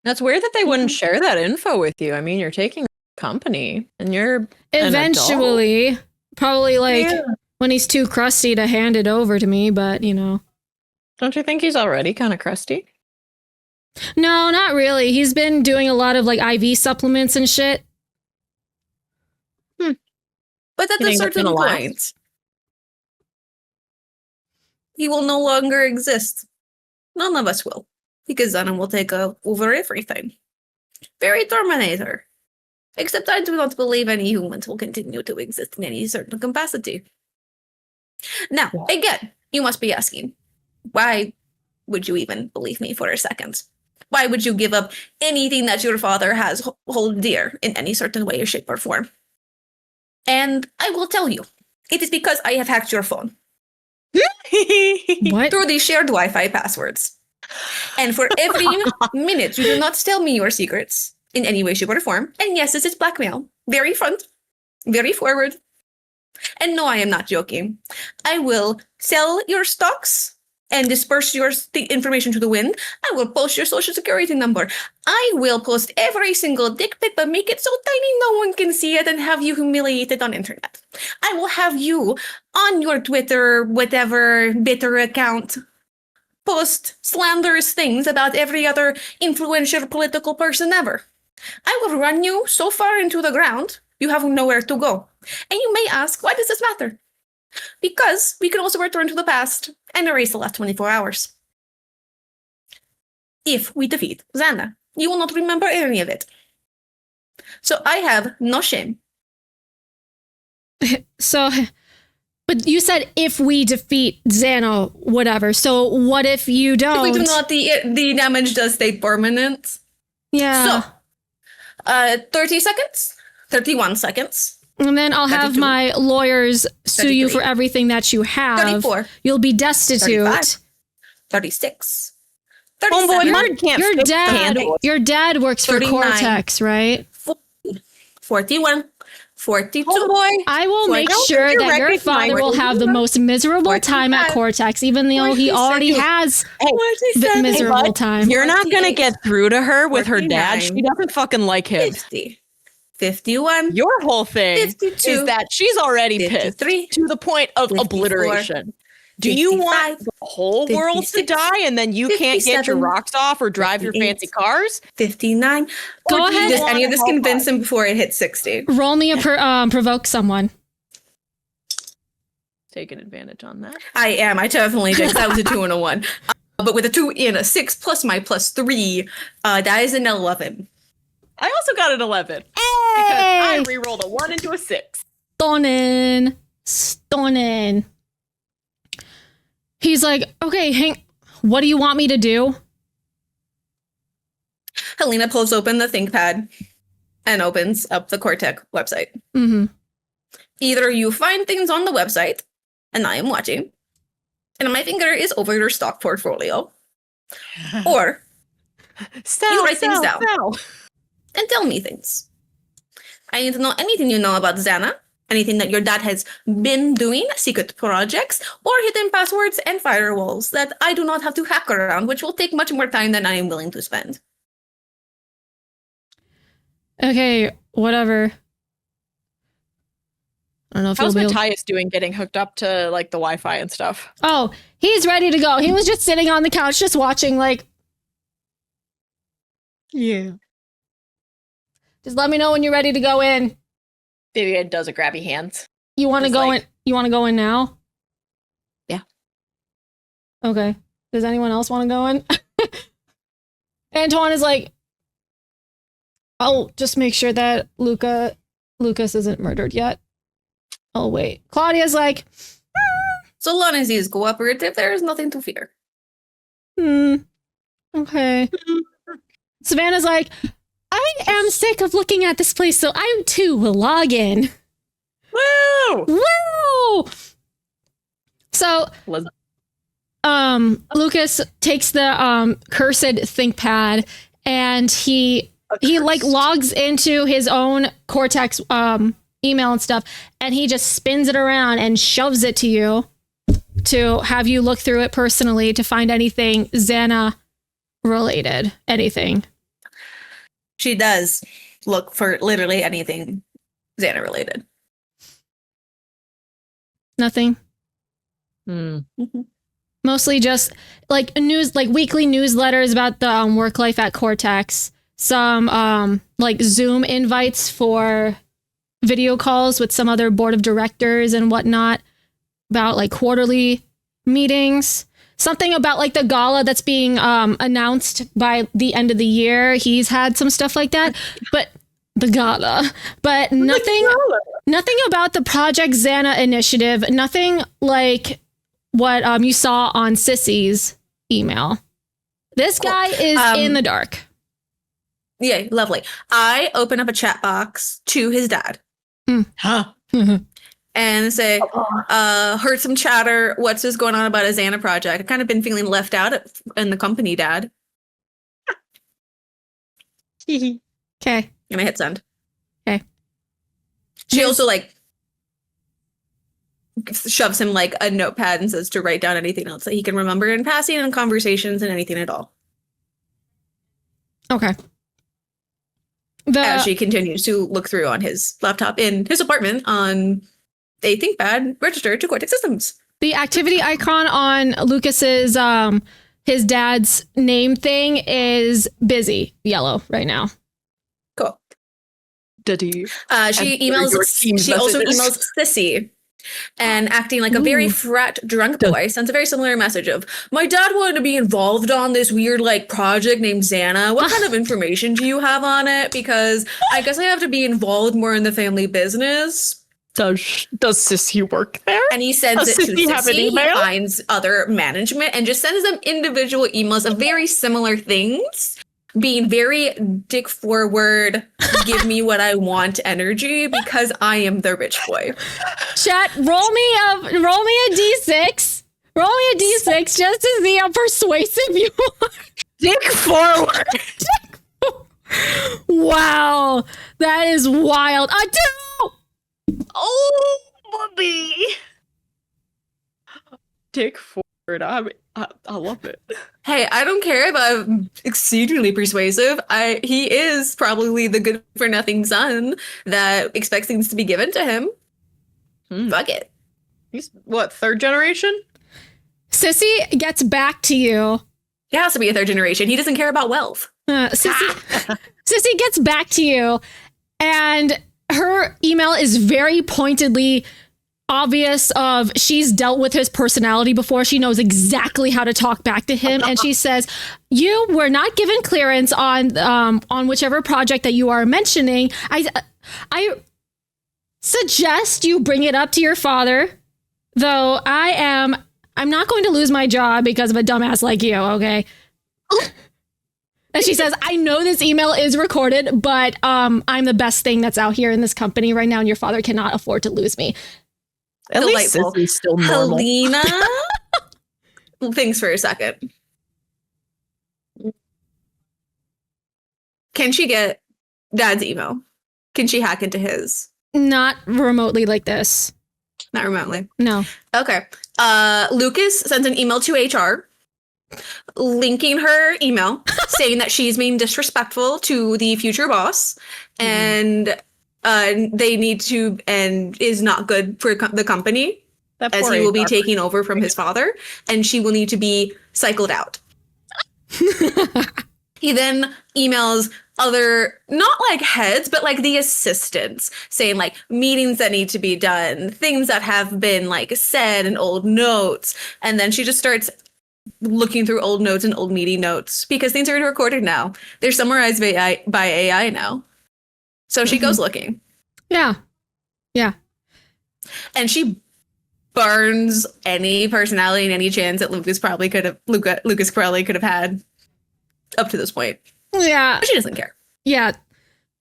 That's weird that they wouldn't share that info with you. I mean, you're taking company and you're eventually, probably when he's too crusty to hand it over to me, but Don't you think he's already kind of crusty? No, not really. He's been doing a lot of like IV supplements and shit. But at a certain point, he will no longer exist. None of us will, because Xana will take over everything. Very Terminator. Except I do not believe any humans will continue to exist in any certain capacity. Now, again, you must be asking, why would you even believe me for a second? Why would you give up anything that your father has hold dear in any certain way, shape, or form? And I will tell you, it is because I have hacked your phone. What? Through the shared Wi-Fi passwords. And for every minute you do not tell me your secrets in any way, shape, or form, and yes, this is blackmail, very front, very forward. And no, I am not joking. I will sell your stocks and disperse the information to the wind. I will post your social security number. I will post every single dick pic, but make it so tiny no one can see it and have you humiliated on internet. I will have you on your Twitter, whatever, bitter account, post slanderous things about every other influential political person ever. I will run you so far into the ground, you have nowhere to go. And you may ask, why does this matter? Because we can also return to the past and erase the last 24 hours. If we defeat Xana, you will not remember any of it. So I have no shame. So, but you said if we defeat Xana, whatever. So what if you don't? If we do not, the damage does stay permanent. Yeah. So, 30 seconds, 31 seconds. And then I'll have 32. my lawyers sue you 33. for everything that you have. 34. You'll be destitute. 35. 36. Homeboy, 37. mine can't Your fix the dad, handle. your dad works for 39. Cortex, right? 40, 41. 42. Homeboy, I will make don't sure you that your recognize father will have the most miserable time at 45, Cortex, even though he already 47. has the 47. miserable bud, time. You're not gonna get through to her with her dad. 49. She doesn't fucking like him. 50. 51. Your whole thing 52, is that she's already pissed 53, to the point of 54, obliteration. Do you want 55, the whole world to 56, die and then you can't get your 57, rocks off or drive your 58, fancy cars? 59. Go Or do you ahead. Does any of this convince him before it hits 60? Roll me a provoke someone. Taking advantage on that. I am. I definitely did. 'Cause that was a 2 and a 1. But with a 2 and a 6 plus my plus 3, that is an 11. I also got an 11 because I re-rolled a 1 into a 6. Stunning. He's like, okay, what do you want me to do? Helena pulls open the ThinkPad and opens up the Cortex website. Mm-hmm. Either you find things on the website, and I am watching, and my finger is over your stock portfolio, or you write things down. and tell me things. I need to know anything you know about Xana, anything that your dad has been doing, secret projects, or hidden passwords and firewalls that I do not have to hack around, which will take much more time than I am willing to spend. Okay, whatever. I don't know if How's you'll be able- Matthias doing getting hooked up to like the Wi-Fi and stuff? Oh, he's ready to go. He was just sitting on the couch, just watching, like, Yeah. just let me know when you're ready to go in. Vivian does a grabby hands. You want to Just go like- in? You want to go in now? Yeah. Okay. Does anyone else want to go in? Antoine is like, I'll just make sure that Lucas isn't murdered yet. Oh, wait. Claudia's like, So long as he is cooperative, there is nothing to fear. okay. Savannah's like, I am sick of looking at this place, so I too will log in. Woo! Woo! So, Was- Lucas takes the cursed ThinkPad and he like logs into his own Cortex email and stuff, and he just spins it around and shoves it to you to have you look through it personally to find anything Xana related. Anything. She does look for literally anything Xana related. Nothing. Mostly just like weekly newsletters about the work life at Cortex. Some like Zoom invites for video calls with some other board of directors and whatnot, about like quarterly meetings. Something about like the gala that's being announced by the end of the year. He's had some stuff like that, but the gala, but nothing about the Project Xana initiative. Nothing like what you saw on Sissy's email. This guy is in the dark. Yeah, lovely. I open up a chat box to his dad. Huh? And say, heard some chatter. What's this going on about a Xana project? I've kind of been feeling left out in the company, Dad. Okay. And I hit send. Okay. She also like shoves him like a notepad and says to write down anything else that he can remember in passing and conversations and anything at all. Okay. As she continues to look through on his laptop in his apartment on a ThinkPad registered to Cortex Systems. The activity icon on Lucas's his dad's name thing is busy yellow right now. Cool. Daddy. She And your team also messages. emails Sissy and acting like a very frat drunk boy sends a very similar message of, my dad wanted to be involved on this weird like project named Xana. What kind of information do you have on it? Because I guess I have to be involved more in the family business. Does Sissy work there? And he sends Does it to Sissy have an Sissy. He email? finds other management and just sends them individual emails of very similar things, being very dick forward, give me what I want energy because I am the rich boy. Chat, roll me a d6. Roll me a d6 just to see how persuasive you are. Dick forward. Wow, that is wild. A 2! Oh, buddy. Dick forward. I love it. Hey, I don't care if I'm exceedingly persuasive. He is probably the good for nothing son that expects things to be given to him. Fuck it. He's what, third generation? Sissy gets back to you. He has to be a third generation. He doesn't care about wealth. Sissy gets back to you, and her email is very pointedly obvious of she's dealt with his personality before. She knows exactly how to talk back to him, and she says, "You were not given clearance on whichever project that you are mentioning. I suggest you bring it up to your father, though I'm not going to lose my job because of a dumbass like you, okay?" And she says, "I know this email is recorded, but I'm the best thing that's out here in this company right now, and your father cannot afford to lose me." At least Delightful. Sissy's still normal. Helena thinks for a second. Can she get dad's email? Can she hack into his? Not remotely like this. Not remotely. No. Okay. Lucas sends an email to HR linking her email saying that she's being disrespectful to the future boss and they need to and is not good for the company as he will be taking over from his father and she will need to be cycled out. He then emails other, not like heads, but like the assistants saying like meetings that need to be done, things that have been like said in old notes. And then she just starts looking through old notes and old meeting notes because things are recorded now. They're summarized by AI now. So she goes looking. Yeah. Yeah. And she burns any personality and any chance that Lucas probably could have had up to this point. Yeah. But she doesn't care. Yeah.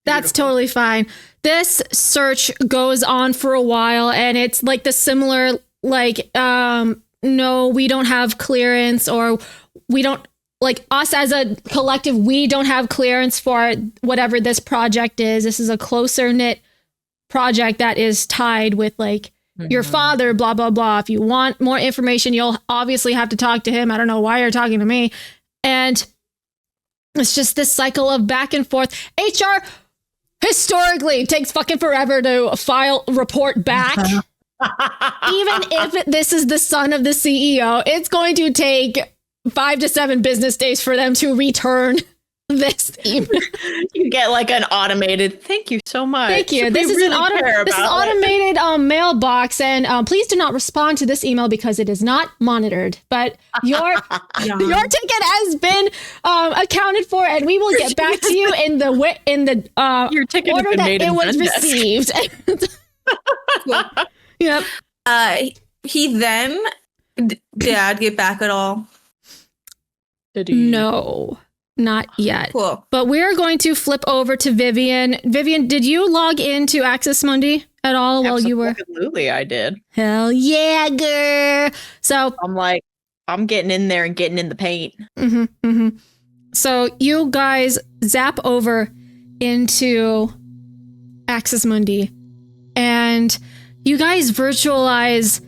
That's totally fine. This search goes on for a while and it's like the similar like no, we don't have clearance or we don't like us as a collective, we don't have clearance for whatever this project is. This is a closer knit project that is tied with like your father, blah, blah, blah. If you want more information, you'll obviously have to talk to him. I don't know why you're talking to me. And it's just this cycle of back and forth. HR historically takes fucking forever to file report back. Even if this is the son of the CEO, it's going to take 5 to 7 business days for them to return this email. You get like an automated, thank you so much. Thank you. This is an automated mailbox, and please do not respond to this email because it is not monitored. But your ticket has been accounted for, and we will get back to you in the Your ticket order has been that made it in was Zendesk. received. Yep. He then Dad get back at all? No, not yet. Cool. But we're going to flip over to Vivian. Vivian, did you log into Access Mundi at all while you were? Absolutely, I did. Hell yeah, girl. So I'm getting in there and getting in the paint. So you guys zap over into Access Mundi and you guys virtualize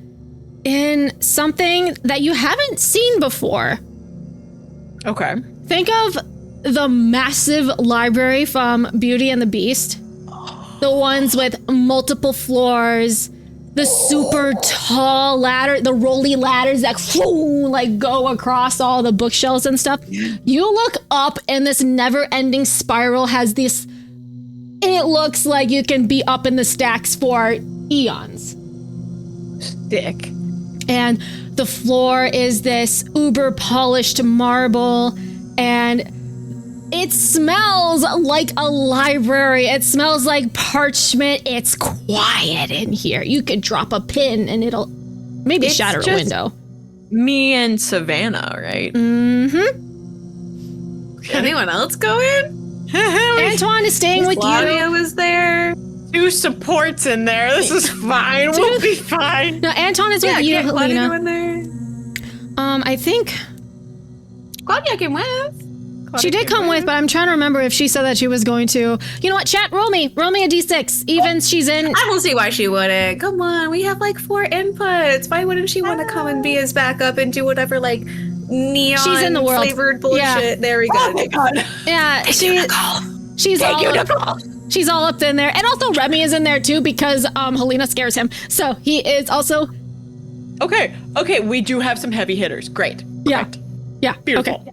in something that you haven't seen before. Okay. Think of the massive library from Beauty and the Beast. The ones with multiple floors, the super tall ladder, the rolly ladders that like go across all the bookshelves and stuff. You look up and this never-ending spiral has this, it looks like you can be up in the stacks for eons. Dick. And the floor is this uber polished marble and it smells like a library. It smells like parchment. It's quiet in here. You could drop a pin and it'll maybe shatter a window. Me and Savannah, right? Anyone else go in? Antoine is staying with Claudia you. was there. 2 supports in there. This is fine. We'll be fine. No, Anton is with you, Can't Claudia go Helena. in there? I think Claudia came with. she did come with, but I'm trying to remember if she said that she was going to. You know what, chat, roll me a D6. Even she's in. I don't see why she wouldn't. Come on, we have like 4 inputs. Why wouldn't she want to come and be his backup and do whatever like neon She's in the world. flavored bullshit? Yeah. There we go. Oh my god. Yeah, she's all up in there. And also Remy is in there too because Helena scares him. So he is also. Okay, we do have some heavy hitters. Great. Yeah. Perfect. Yeah. Beautiful. Okay.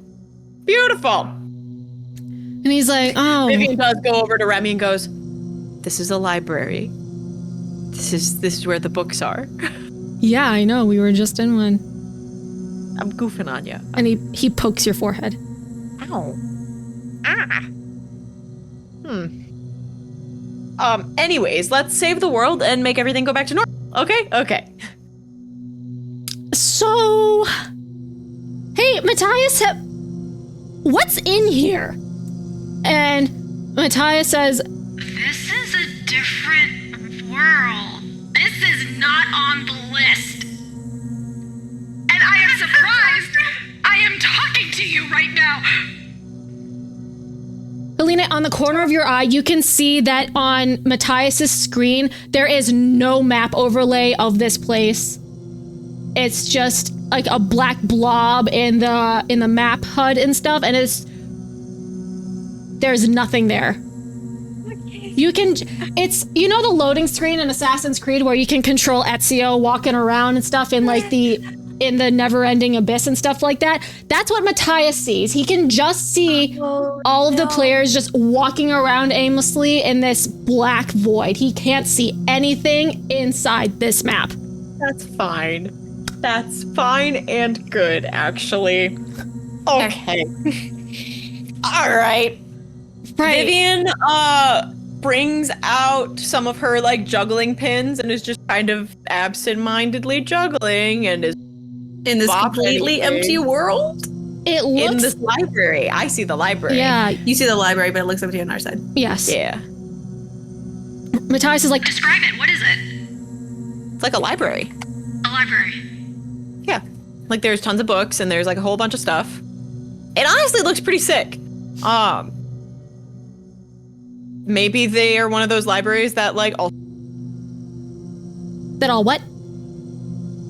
Beautiful. And he's like, oh. Vivian does go over to Remy and goes, "This is a library. This is where the books are." Yeah, I know. We were just in one. I'm goofing on you. And he pokes your forehead. Ow. Anyways, let's save the world and make everything go back to normal. Okay. So, hey, Matthias, what's in here? And Matthias says, This is a different world. This is not on the list. And I am surprised I am talking to you right now. Helena, on the corner of your eye, you can see that on Matthias's screen, there is no map overlay of this place. It's just like a black blob in the map HUD and stuff, and there's nothing there. You can, it's, you know the loading screen in Assassin's Creed where you can control Ezio walking around and stuff in like in the never-ending abyss and stuff like that? That's what Matthias sees. He can just see all of the players just walking around aimlessly in this black void. He can't see anything inside this map. That's fine. That's fine and good, actually. Okay. All right. Vivian brings out some of her like juggling pins and is just kind of absent-mindedly juggling and is in this completely empty world. It looks in this library. I see the library. Yeah, you see the library, but it looks empty on our side. Yes. Yeah. Matthias is like, describe it. What is it? It's like a library. A library. Yeah. Like there's tons of books and there's like a whole bunch of stuff. It honestly looks pretty sick. Maybe they are one of those libraries that like all that all what?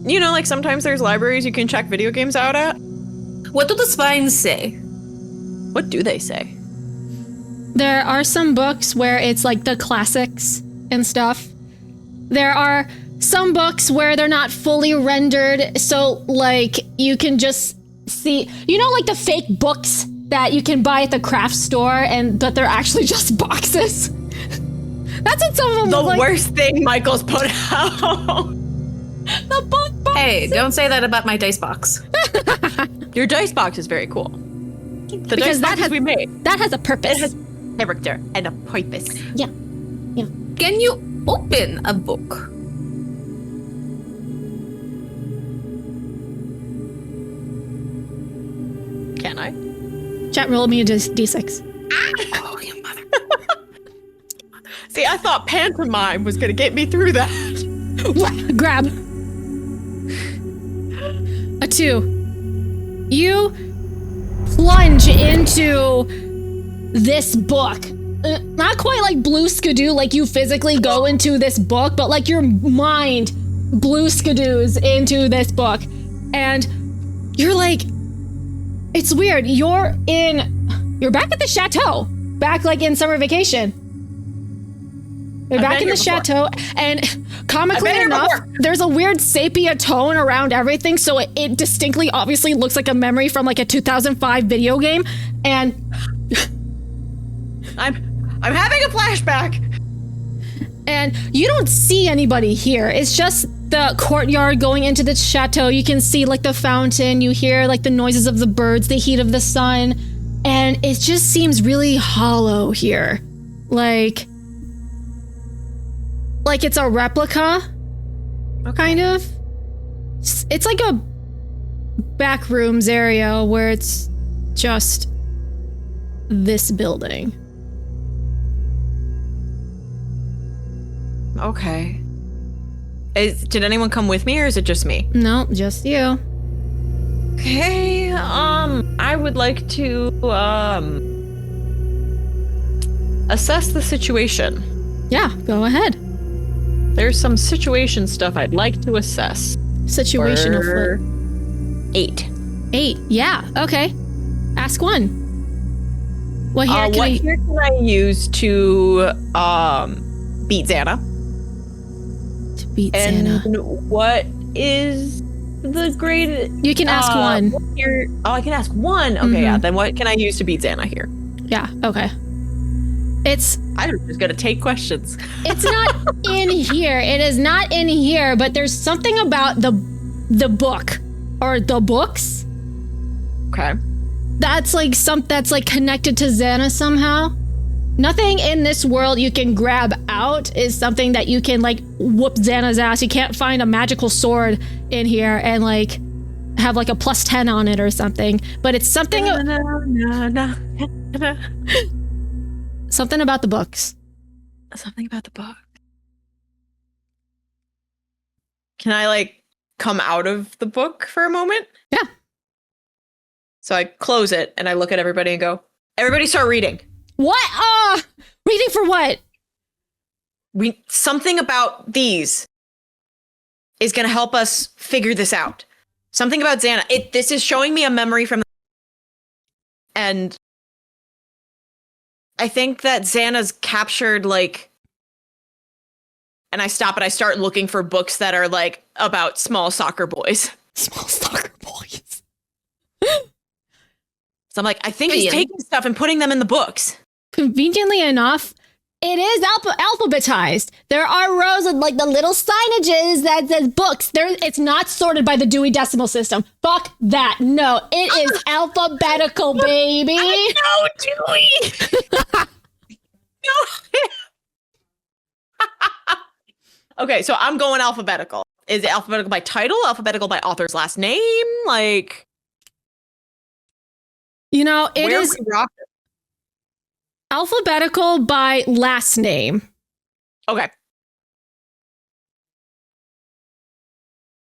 You know, like sometimes there's libraries you can check video games out at. What do the spines say? What do they say? There are some books where it's like the classics and stuff. There are some books where they're not fully rendered, so like you can just see, you know, like the fake books that you can buy at the craft store but they're actually just boxes. That's what some of them look like. The worst thing Michael's put out. The book boxes. Hey, don't say that about my dice box. Your dice box is very cool. The Because dice boxes we made. That has a purpose. It has character and a purpose. Yeah. Can you open a book? Can I? Chat, roll me a d6. Oh, you mother. See, I thought pantomime was gonna get me through that. Grab. A 2. You plunge into this book. Not quite like blue skidoo, like you physically go into this book, but like your mind blue skidoos into this book. And you're like, it's weird. You're back at the chateau. Back like in summer vacation. You're back in the chateau, and comically enough, there's a weird sepia tone around everything, so it distinctly, obviously looks like a memory from like a 2005 video game, and I'm having a flashback. And you don't see anybody here. It's just the courtyard going into the chateau. You can see like the fountain. You hear like the noises of the birds, the heat of the sun, and it just seems really hollow here, like it's a replica, kind of. It's like a back rooms area where it's just this building. Okay. Did anyone come with me or is it just me? No, just you. Okay, I would like to, assess the situation. Yeah, go ahead. There's some situation stuff I'd like to assess. Situation of what? 8. 8, yeah, okay. Ask one. What here can I use to, beat Xana? To beat Xana. And what is the grade? You can ask one. I can ask one? Okay, yeah, then what can I use to beat Xana here? Yeah, okay. I'm just gonna take questions. It's not in here. It is not in here, but there's something about the book or the books. Okay. That's like connected to Xana somehow. Nothing in this world you can grab out is something that you can like whoop Xana's ass. You can't find a magical sword in here and like have like a +10 on it or something. But it's something something about the books. Something about the book. Can I like come out of the book for a moment? Yeah. So I close it and I look at everybody and go, everybody start reading. What? Reading for what? Something about these is going to help us figure this out. Something about Xana. This is showing me a memory from, and I think that Xana's captured like, and I stop and I start looking for books that are like about small soccer boys. Small soccer boys. So I'm like, I think he's taking stuff and putting them in the books. Conveniently enough, it is alphabetized. There are rows of like the little signages that says books. It's not sorted by the Dewey Decimal System. Fuck that. No, it is alphabetical, baby. No, Dewey. No. Okay, so I'm going alphabetical. Is it alphabetical by title? Alphabetical by author's last name? Like, you know, it is alphabetical by last name. Okay.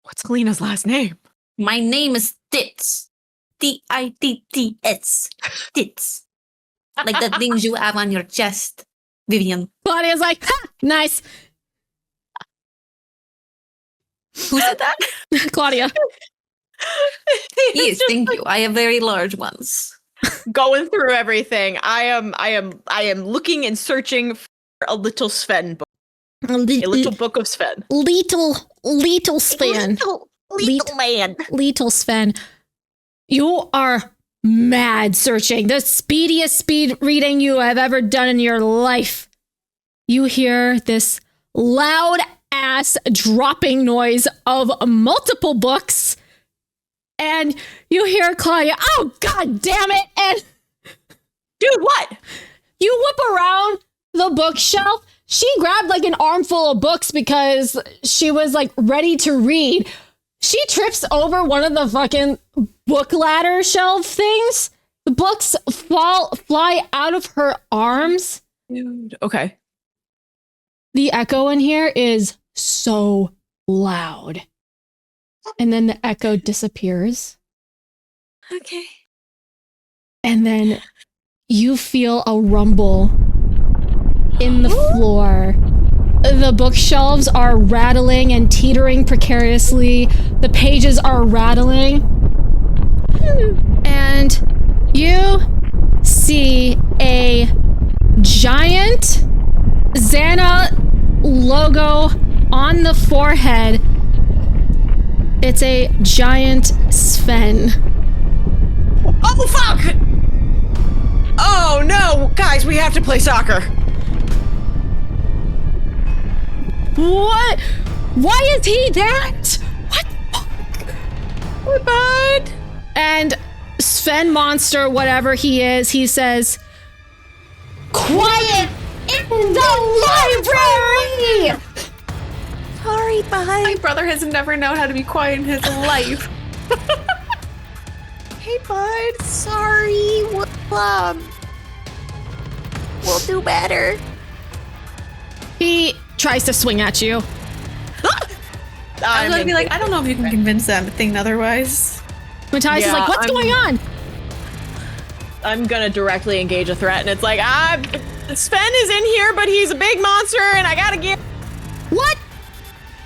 What's Helena's last name? My name is Tits. Titts. Tits. Like the things you have on your chest, Vivian. Claudia's like, ha, nice. Who said that? Claudia. Yes, thank you. I have very large ones. Going through everything. I am looking and searching for a little Sven book. A little book of Sven. Little Sven. Little man. Little Sven. You are mad searching. The speediest speed reading you have ever done in your life. You hear this loud ass dropping noise of multiple books. And you hear Claudia, oh, God damn it. And dude, what? You whip around the bookshelf. She grabbed like an armful of books because she was like ready to read. She trips over one of the fucking book ladder shelf things. The books fly out of her arms. Dude, okay. The echo in here is so loud. And then the echo disappears. Okay. And then you feel a rumble in the floor. The bookshelves are rattling and teetering precariously. The pages are rattling. And you see a giant X.A.N.A logo on the forehead. It's a giant Sven. Oh, fuck! Oh, no! Guys, we have to play soccer. What? Why is he that? What the fuck? We're bud. And Sven Monster, whatever he is, he says, quiet in the library! Sorry, bud. My brother has never known how to be quiet in his life. Hey, bud. Sorry. We'll do better. He tries to swing at you. I was gonna be like, I don't know if you can convince that thing otherwise. Matthias is like, what's going on? I'm gonna directly engage a threat, and it's like, Sven is in here, but he's a big monster, and I gotta get. What?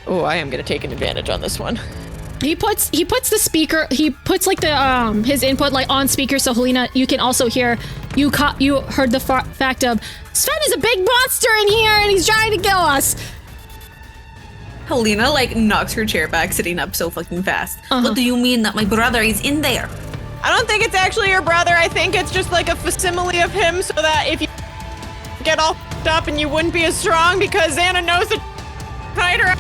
Oh, I am gonna take an advantage on this one. He puts the speaker. He puts like the his input like on speaker, so Helena, you can also hear. You heard the fact of Sven is a big monster in here, and he's trying to kill us. Helena like knocks her chair back, sitting up so fucking fast. What do you mean that my brother is in there? I don't think it's actually your brother. I think it's just like a facsimile of him, so that if you get all f***ed up and you wouldn't be as strong because X.A.N.A knows the fighter.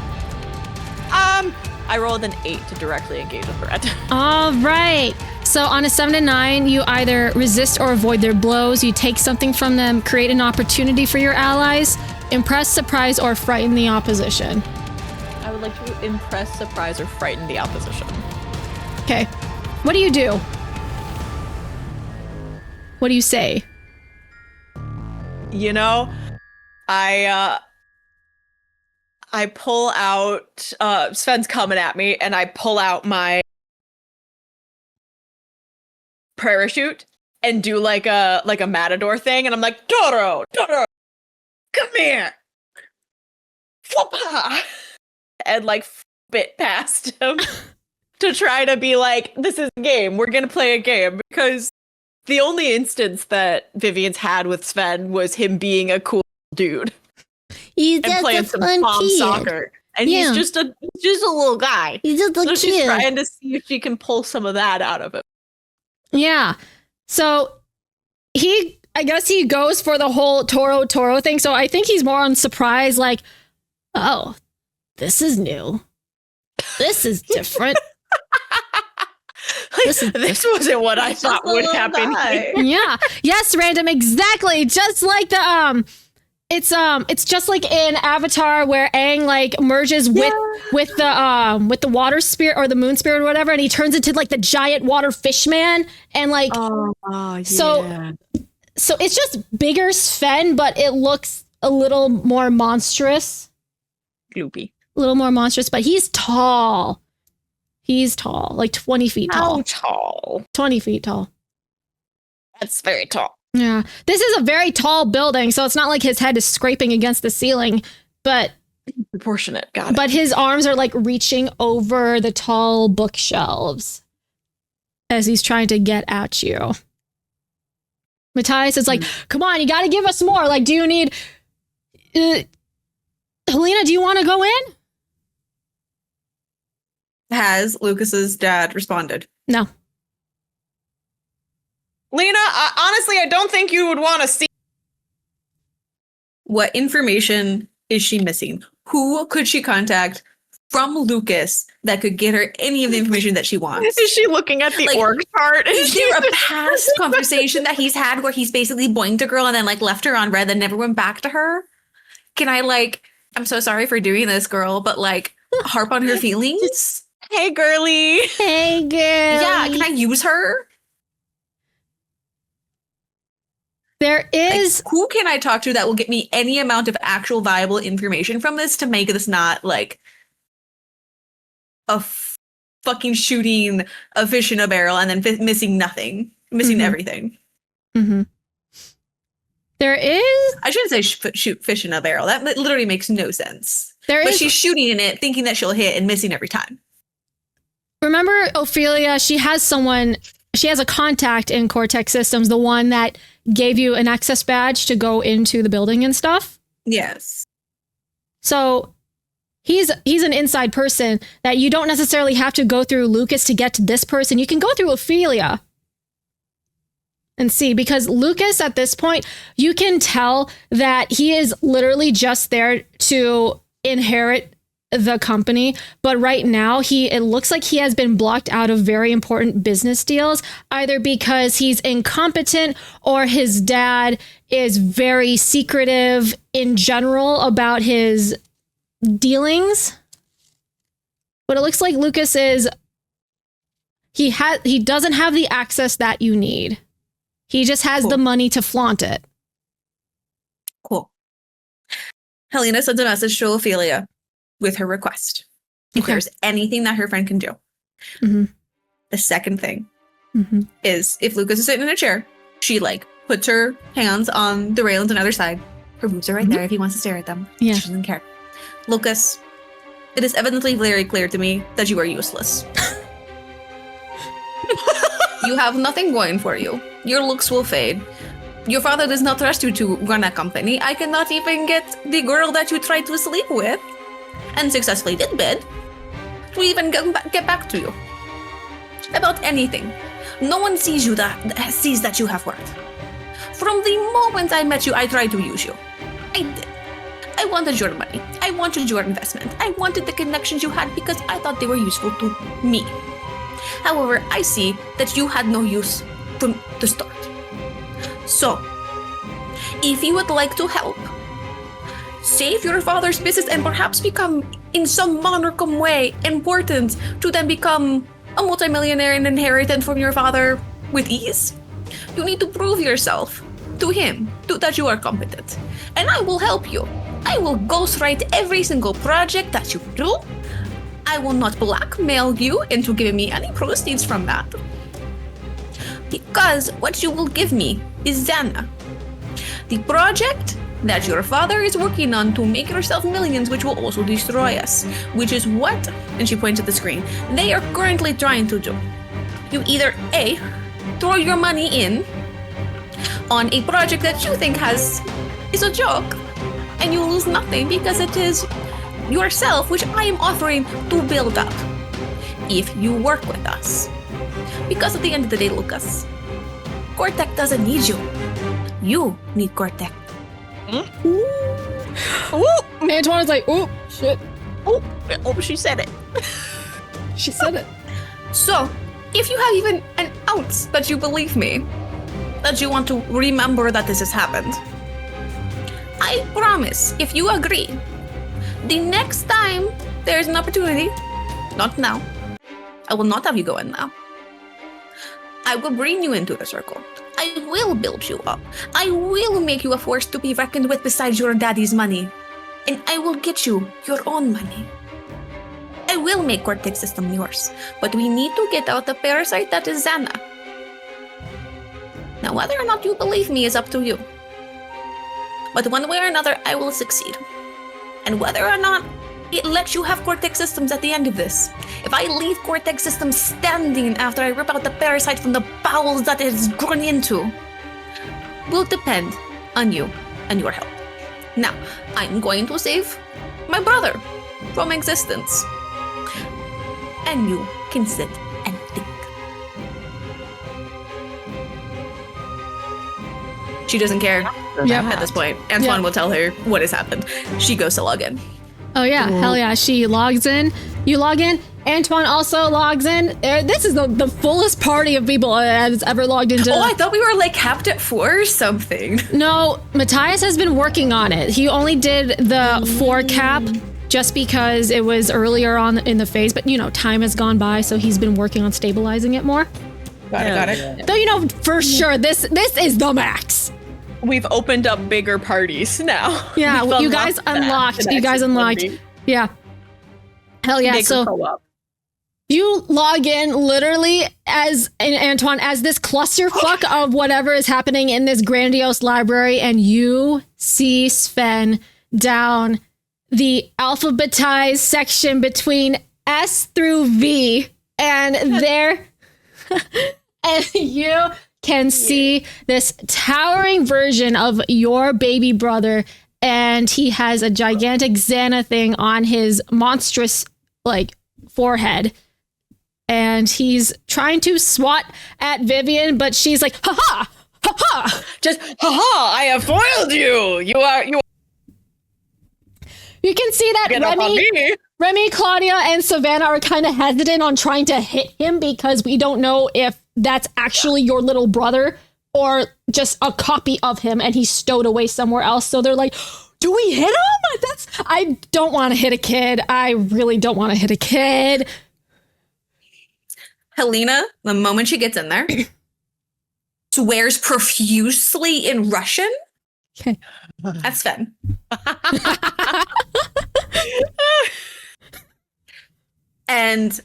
I rolled an 8 to directly engage a threat. All right. So on a 7 to 9, you either resist or avoid their blows. You take something from them, create an opportunity for your allies, impress, surprise, or frighten the opposition. I would like to impress, surprise, or frighten the opposition. Okay. What do you do? What do you say? You know, I pull out, Sven's coming at me, and I pull out my parachute, and do like a matador thing, and I'm like, Toro, come here. Fwapa! And like spit past him to try to be like, this is a game. We're gonna play a game, because the only instance that Vivian's had with Sven was him being a cool dude He's and playing some palm soccer. And he's just a little guy. He's just a so kid. She's trying to see if she can pull some of that out of him. Yeah. So I guess he goes for the whole Toro thing. So I think he's more on surprise, like, oh, this is new. This is different. This wasn't what I thought would happen. Yeah. Yes, Random. Exactly. Just like the it's just like in Avatar where Aang like merges with the water spirit or the moon spirit or whatever, and he turns into like the giant water fish man, and like so it's just bigger Sven, but it looks a little more monstrous. Gloopy. A little more monstrous, but he's tall. He's tall, like 20 feet tall. How tall? 20 feet tall. That's very tall. Yeah. This is a very tall building, so it's not like his head is scraping against the ceiling, but proportionate. Got it. But his arms are like reaching over the tall bookshelves as he's trying to get at you. Matthias is like, come on, you got to give us more. Like, do you need... Helena, do you want to go in? Has Lucas's dad responded? No. Lena, honestly, I don't think you would want to see. What information is she missing? Who could she contact from Lucas that could get her any of the information that she wants? Is she looking at the org chart? Is there a past conversation that he's had where he's basically boinged a girl and then like left her on red and never went back to her? Can I like, I'm so sorry for doing this, girl, but like harp on her feelings? Hey, girly. Hey, girl. Yeah, can I use her? There is... Like, who can I talk to that will get me any amount of actual viable information from this to make this not like a fucking shooting a fish in a barrel and then missing nothing, missing everything. Mm-hmm. There is... I shouldn't say shoot fish in a barrel. That literally makes no sense. But she's shooting in it, thinking that she'll hit and missing every time. Remember Ophelia? She has a contact in Cortex Systems, the one that gave you an access badge to go into the building and stuff. Yes. So he's an inside person that you don't necessarily have to go through Lucas to get to this person. You can go through Ophelia and see, because Lucas at this point, you can tell that he is literally just there to inherit the company, but right now it looks like he has been blocked out of very important business deals, either because he's incompetent or his dad is very secretive in general about his dealings. But it looks like Lucas he doesn't have the access that you need. He just has the money to flaunt it. Cool. Helena sends a message to Ophelia with her request. If there's anything that her friend can do. Mm-hmm. The second thing is if Lucas is sitting in a chair, she like puts her hands on the railings on the other side. Her boobs are right there if he wants to stare at them. Yeah. She doesn't care. Lucas, it is evidently very clear to me that you are useless. You have nothing going for you. Your looks will fade. Your father does not trust you to run a company. I cannot even get the girl that you tried to sleep with and successfully did bid to even get back to you about anything. No one sees that you have worth. From the moment I met you, I tried to use you. I did. I wanted your money. I wanted your investment. I wanted the connections you had because I thought they were useful to me. However, I see that you had no use from the start. So, if you would like to help, save your father's business and perhaps become, in some monarchum way, important to then become a multimillionaire and inheritance from your father with ease, you need to prove yourself to him that you are competent. And I will help you. I will ghostwrite every single project that you do. I will not blackmail you into giving me any proceeds from that. Because what you will give me is X.A.N.A. The project that your father is working on to make yourself millions, which will also destroy us. Which is what, and she points at the screen, they are currently trying to do. You either A, throw your money in on a project that you think is a joke, and you lose nothing because it is yourself, which I am offering to build up. If you work with us. Because at the end of the day, Lucas, Cortec doesn't need you. You need Cortec. Antoine is like, oh, shit. Oh, she said it. She said it. So, if you have even an ounce that you believe me, that you want to remember that this has happened, I promise, if you agree, the next time there's an opportunity, not now, I will not have you go in now. I will bring you into the circle. I will build you up. I will make you a force to be reckoned with besides your daddy's money. And I will get you your own money. I will make Cortex System yours. But we need to get out the parasite that is X.A.N.A. Now, whether or not you believe me is up to you. But one way or another, I will succeed. And whether or not it lets you have Cortex Systems at the end of this. If I leave Cortex Systems standing after I rip out the parasite from the bowels that it has grown into, will depend on you and your help. Now, I'm going to save my brother from existence. And you can sit and think. She doesn't care at this point. Antoine will tell her what has happened. She goes to log in. Oh yeah, hell yeah. She logs in. You log in. Antoine also logs in. This is the fullest party of people that has ever logged into. Oh, I thought we were like capped at 4 or something. No, Matthias has been working on it. He only did the 4 cap just because it was earlier on in the phase, but you know, time has gone by, so he's been working on stabilizing it more. Got it. Though you know for sure this is the max. We've opened up bigger parties now. Yeah, you guys unlocked. You guys unlocked. Yeah. Hell yeah. Bigger So co-op. you log in literally as Antoine, as this clusterfuck of whatever is happening in this grandiose library, and you see Sven down the alphabetized section between S through V, and there, and you can see this towering version of your baby brother, and he has a gigantic X.A.N.A thing on his monstrous like forehead, and he's trying to swat at Vivian, but she's like, ha ha ha ha, Just, haha, I have foiled you. You are. You can see that Remy, Claudia, and Savannah are kind of hesitant on trying to hit him because we don't know if that's actually your little brother or just a copy of him and he's stowed away somewhere else. So they're like, do we hit him? I don't want to hit a kid. I really don't want to hit a kid. Helena, the moment she gets in there, swears profusely in Russian. Okay. That's Sven. And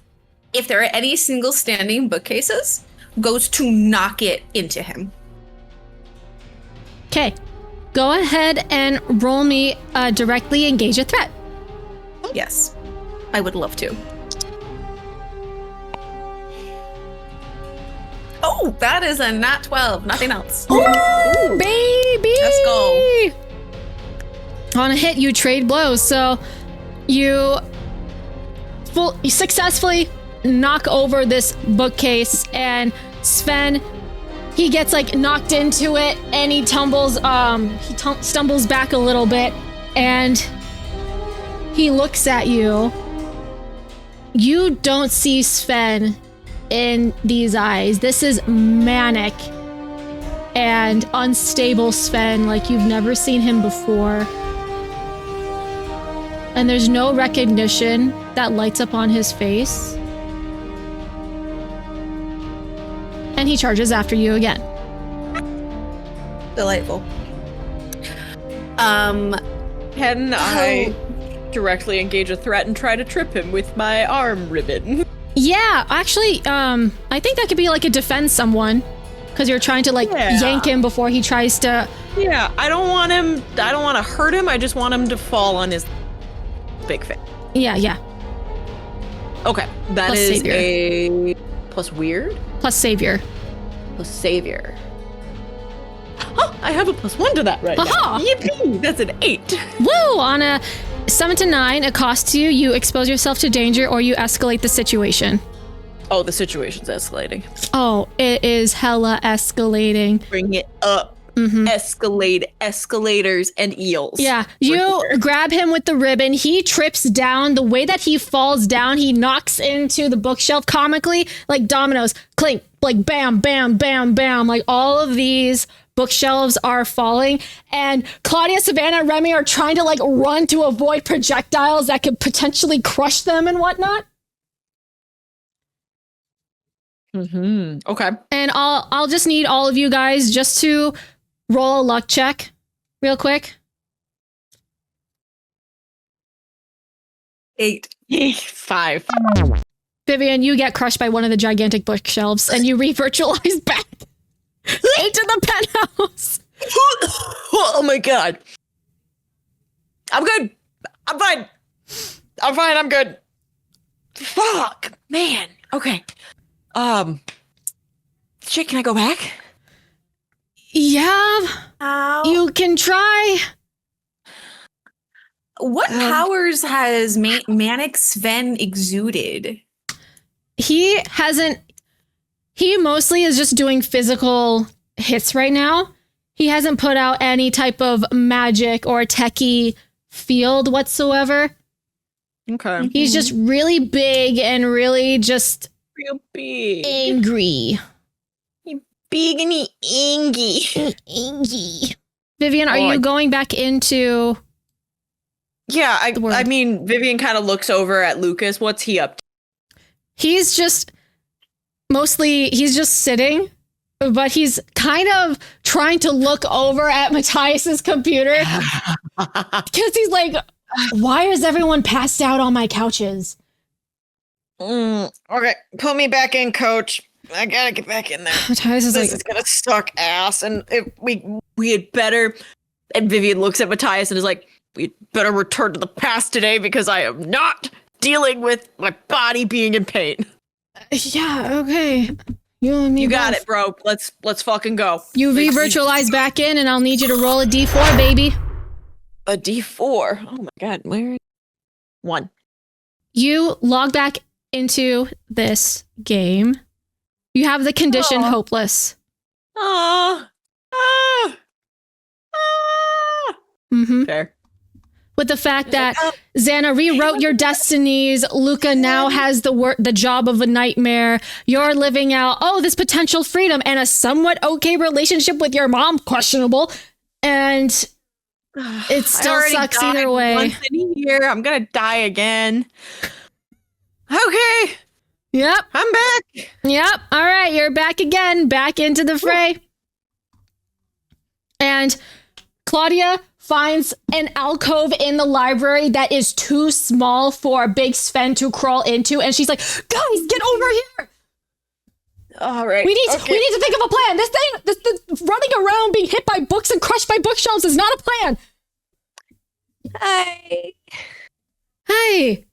if there are any single standing bookcases, goes to knock it into him. Okay. Go ahead and roll me directly engage a threat. Yes, I would love to. Oh, that is a nat 12. Nothing else. Ooh, baby! Let's go. On a hit, you trade blows. So you successfully knock over this bookcase, and Sven, he gets like knocked into it, and he tumbles. Stumbles back a little bit, and he looks at you. You don't see Sven in these eyes. This is manic and unstable Sven, like you've never seen him before. And there's no recognition that lights up on his face. And he charges after you again. Delightful. Can I directly engage a threat and try to trip him with my arm ribbon? Yeah, actually, I think that could be like a defend someone. because you're trying to like yank him before he tries to. Yeah, I don't want to hurt him. I just want him to fall on his big face. Yeah. Okay, that Plus is savior. a plus weird. Plus savior. Plus savior. Oh, I have a +1 to that right Aha! now. Yippee! That's an 8. Woo! On a 7 to 9, it costs you. You expose yourself to danger or you escalate the situation. Oh, the situation's escalating. Oh, it is hella escalating. Bring it up. Escalators and eels. Yeah, you grab him with the ribbon. He trips down. The way that he falls down, he knocks into the bookshelf comically, like dominoes. Clink, like bam, bam, bam, bam. Like all of these bookshelves are falling. And Claudia, Savannah, and Remy are trying to like run to avoid projectiles that could potentially crush them and whatnot. Okay. And I'll just need all of you guys just to roll a luck check real quick. 8. 5. Vivian, you get crushed by one of the gigantic bookshelves and you re-virtualize back into the penthouse. Oh my god. I'm good. I'm fine. I'm good. Fuck, man. Okay. Shit, can I go back? Yeah, you can try. What powers has Manic Sven exuded? He mostly is just doing physical hits right now. He hasn't put out any type of magic or techie field whatsoever. Okay. He's just really big and really just Real big. angry. Big and ingy. Angry. Vivian, are you going back into... Yeah, the world? I mean, Vivian kind of looks over at Lucas. What's he up to? He's just sitting, but he's kind of trying to look over at Matthias's computer because he's like, why is everyone passed out on my couches? Okay, put me back in, coach. I gotta get back in there. Matthias is This like, is gonna suck ass, and if we had better. And Vivian looks at Matthias and is like, "We'd better return to the past today because I am not dealing with my body being in pain." yeah, okay. You and me You got both. it, bro. Let's fucking go. You re-virtualize back in, and I'll need you to roll a d4, baby. A D4. Oh my god, where is 1? You log back into this game. You have the condition hopeless. Fair. With the fact that Xana rewrote your destinies, Luca now has the job of a nightmare. You're living out, this potential freedom and a somewhat okay relationship with your mom, questionable. And it still sucks either way. Once in a year, I'm gonna die again. Okay, Yep. I'm back. Yep. All right. You're back again, back into the fray. And Claudia finds an alcove in the library that is too small for Big Sven to crawl into. And she's like, guys, get over here. All right. We need to think of a plan. This running around being hit by books and crushed by bookshelves is not a plan. Hey.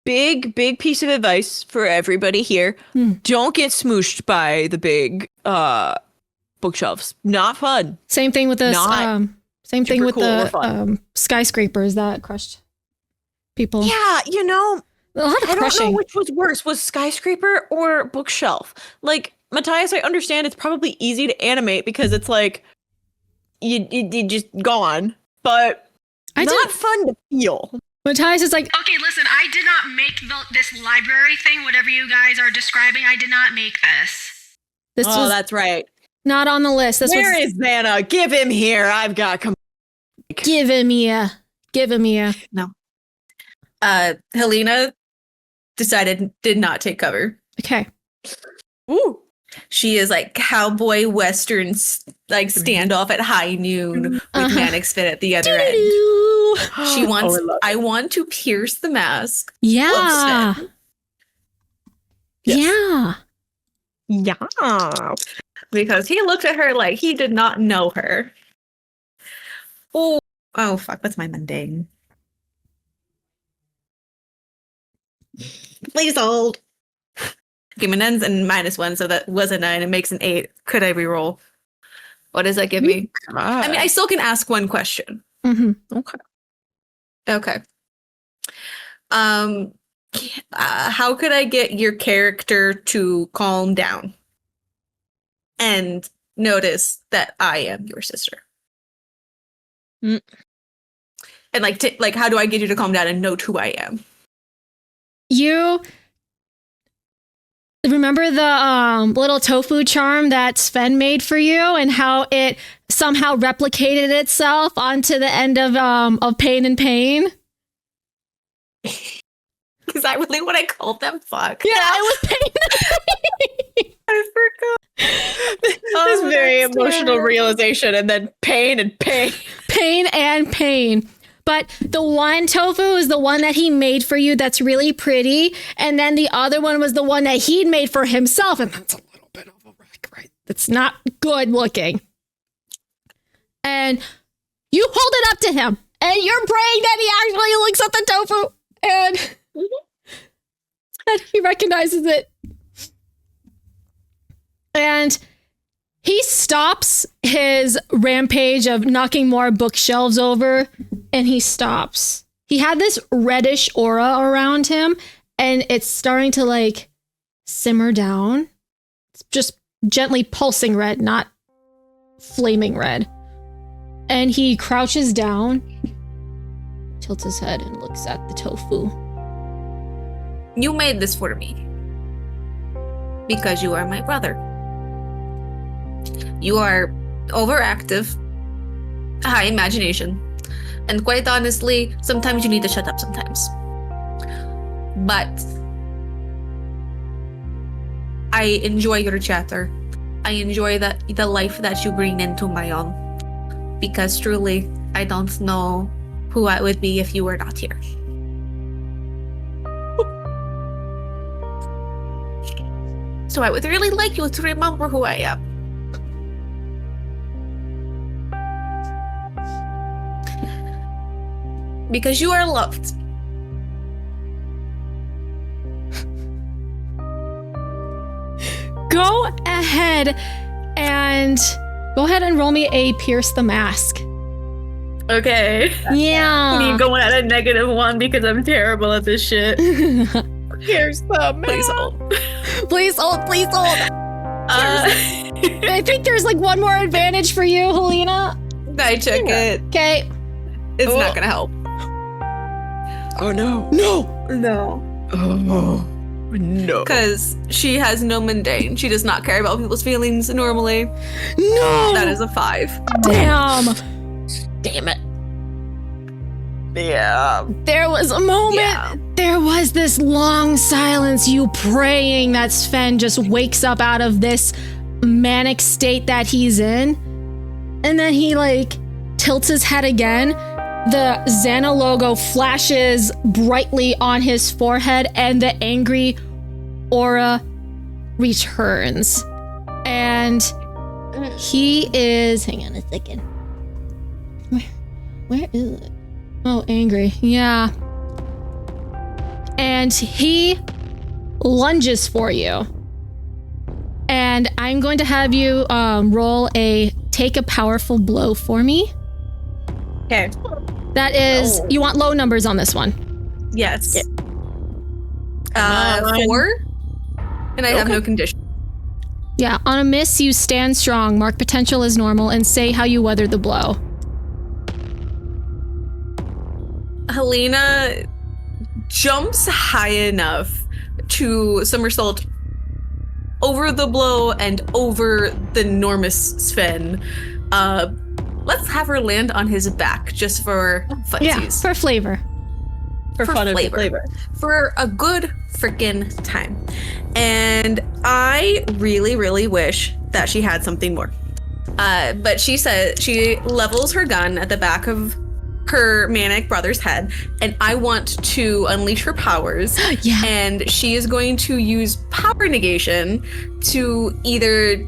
Big piece of advice for everybody here. Don't get smooshed by the big bookshelves. Not fun. Same thing with the fun. skyscrapers that crushed people. Yeah, a lot of I crushing. don't know which was worse, was skyscraper or bookshelf. Like, Matthias, I understand it's probably easy to animate because it's like you just gone, but not fun to feel. Matthias is like, Okay, listen, I did not make this library thing, whatever you guys are describing. I did not make this. this was That's right. not on the list. Where is Xana? Give him here. I've got. Give him here. No. Helena did not take cover. Okay. Ooh. She is like cowboy western standoff at high noon with Manic Sven at the other end. She wants. I want to pierce the mask. Yeah. Of Sven. Yeah. Yeah. Because he looked at her like he did not know her. Oh, fuck, what's my mundane? Please hold. Okay, my nuns and -1, so that was a 9. It makes an 8. Could I reroll? What does that give me? I mean, I still can ask one question. Mm-hmm. Okay. How could I get your character to calm down and notice that I am your sister? Mm. And like, how do I get you to calm down and note who I am? You remember the little tofu charm that Sven made for you and how it somehow replicated itself onto the end of pain and pain? Is that really what I called them? Fuck. Yeah, it was pain and pain. I forgot. This very emotional realization, and then pain and pain. Pain and pain. But the one tofu is the one that he made for you that's really pretty. And then the other one was the one that he'd made for himself. And that's a little bit of a wreck, right? It's not good looking. And you hold it up to him. And you're praying that he actually looks at the tofu. And, and he recognizes it. And he stops his rampage of knocking more bookshelves over, and he stops. He had this reddish aura around him, and it's starting to like simmer down. It's just gently pulsing red, not flaming red. And he crouches down, tilts his head, and looks at the tofu. You made this for me. Because you are my brother. You are overactive, high imagination, and quite honestly, sometimes you need to shut up sometimes. But I enjoy your chatter. I enjoy the life that you bring into my own. Because truly, I don't know who I would be if you were not here. So I would really like you to remember who I am. Because you are loved. Go ahead and roll me a Pierce the Mask. Okay. Yeah. Me going at a -1 because I'm terrible at this shit. Here's the Please hold. Please hold. I think there's like one more advantage for you, Helena. I check it. Okay. It's not gonna help. Oh no. No. Oh no. Because she has no mundane. She does not care about people's feelings normally. No. That is a 5. Damn. Damn it. Yeah. There was a moment. Yeah. There was this long silence, you praying that Sven just wakes up out of this manic state that he's in. And then he like tilts his head again. The X.A.N.A logo flashes brightly on his forehead and the angry aura returns. And he is, hang on a second. Where is it? Oh, angry. Yeah. And he lunges for you. And I'm going to have you roll a take a powerful blow for me. Okay. That is, you want low numbers on this one. Yes. 4. And I have no condition. Yeah, on a miss, you stand strong, mark potential as normal, and say how you weathered the blow. Helena jumps high enough to somersault over the blow and over the enormous Sven. Let's have her land on his back just for funsies. Yeah, for flavor. For fun and flavor. flavor. For a good freaking time. And I really, really wish that she had something more. But she says she levels her gun at the back of her manic brother's head, and I want to unleash her powers. Yeah. And she is going to use power negation to either,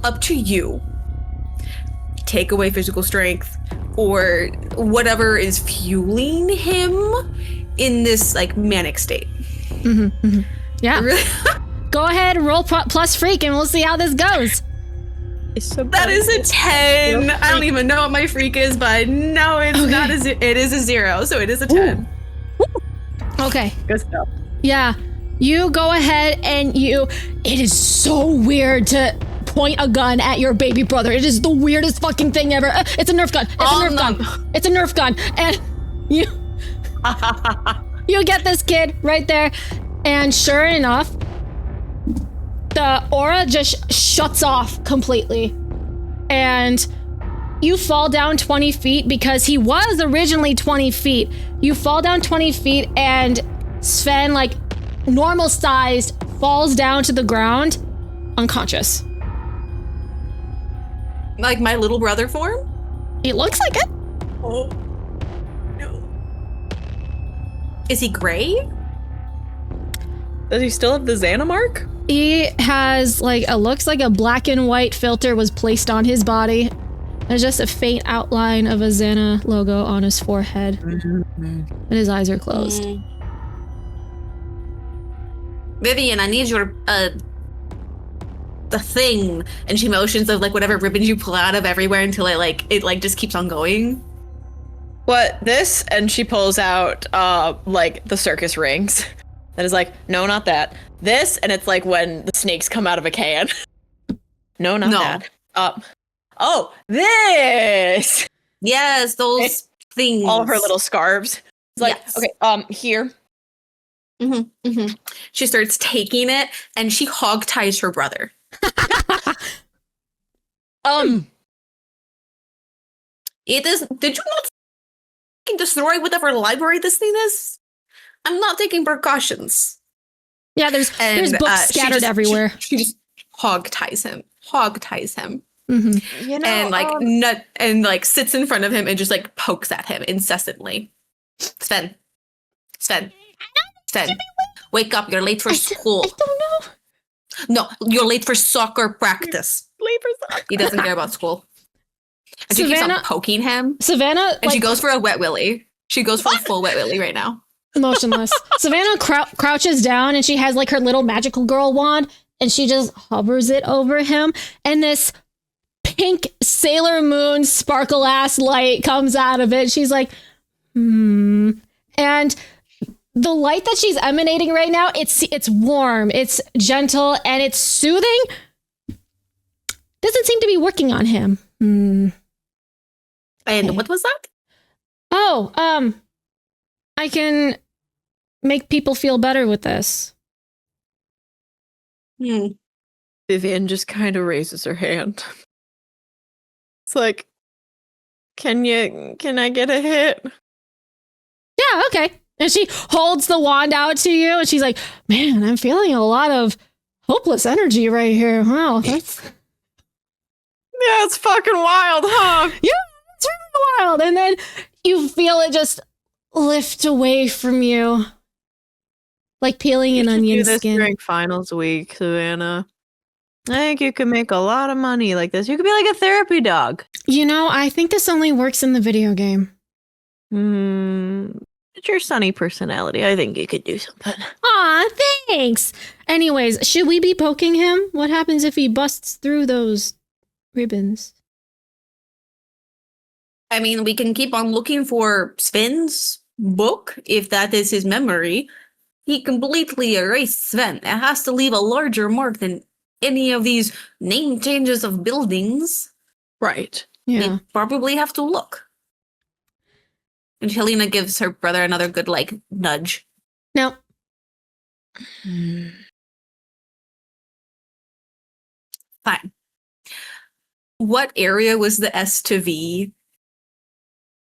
up to you, take away physical strength or whatever is fueling him in this like manic state. Yeah. Go ahead, roll plus freak, and we'll see how this goes. That is a 10. I don't even know what my freak is, but no, it's not it is a 0, so it is a 10. Okay. Good stuff. Yeah. You go ahead and it is so weird to point a gun at your baby brother. It is the weirdest fucking thing ever. It's a Nerf gun. It's a Nerf gun. And you get this kid right there. And sure enough, the aura just shuts off completely. And you fall down 20 feet because he was originally 20 feet. You fall down 20 feet and Sven, like normal sized, falls down to the ground unconscious. Like my little brother form? It looks like it. Oh. No. Is he gray? Does he still have the X.A.N.A mark? He has looks like a black and white filter was placed on his body. There's just a faint outline of a X.A.N.A logo on his forehead. And his eyes are closed. Vivian, I need your, the thing. And she motions of like whatever ribbons you pull out of everywhere until it just keeps on going. What, this? And she pulls out, like, the circus rings. That is like, no, not that. This, and it's like when the snakes come out of a can. No, not that. Oh, this! Yes, those things. All of her little scarves. It's like, Yes. Okay, here. She starts taking it, and she hog ties her brother. It is. Did you not fucking destroy whatever library this thing is? I'm not taking precautions. Yeah, there's books scattered everywhere. She just hog ties him. Mm-hmm. You know, And sits in front of him and just like pokes at him incessantly. Sven, wake up! You're late for school. I don't know. No, you're late for soccer practice. Late for soccer. He doesn't care about school. And she keeps on poking him. Savannah, And she goes for a wet willy. She goes for a full wet willy right now. Motionless. Savannah crouches down and she has like her little magical girl wand and she just hovers it over him. And this pink Sailor Moon sparkle ass light comes out of it. She's like, And the light that she's emanating right now, it's warm, it's gentle, and it's soothing. Doesn't seem to be working on him. And what was that? Oh, I can make people feel better with this. Vivian just kind of raises her hand. It's like, can I get a hit? Yeah, okay. And she holds the wand out to you and she's like, man, I'm feeling a lot of hopeless energy right here. Wow, that's... Yeah, it's fucking wild, huh? Yeah, it's really wild. And then you feel it just lift away from you. Like peeling an onion do this skin. during finals week, Savannah. I think you could make a lot of money like this. You could be like a therapy dog. You know, I think this only works in the video game. It's your sunny personality. I think you could do something. Aw, thanks. Anyways, should we be poking him? What happens if he busts through those ribbons? I mean, we can keep on looking for Sven's book, if that is his memory. He completely erased Sven. It has to leave a larger mark than any of these name changes of buildings. Right. Yeah. We probably have to look. And Helena gives her brother another good, nudge. No. Fine. What area was the S to V?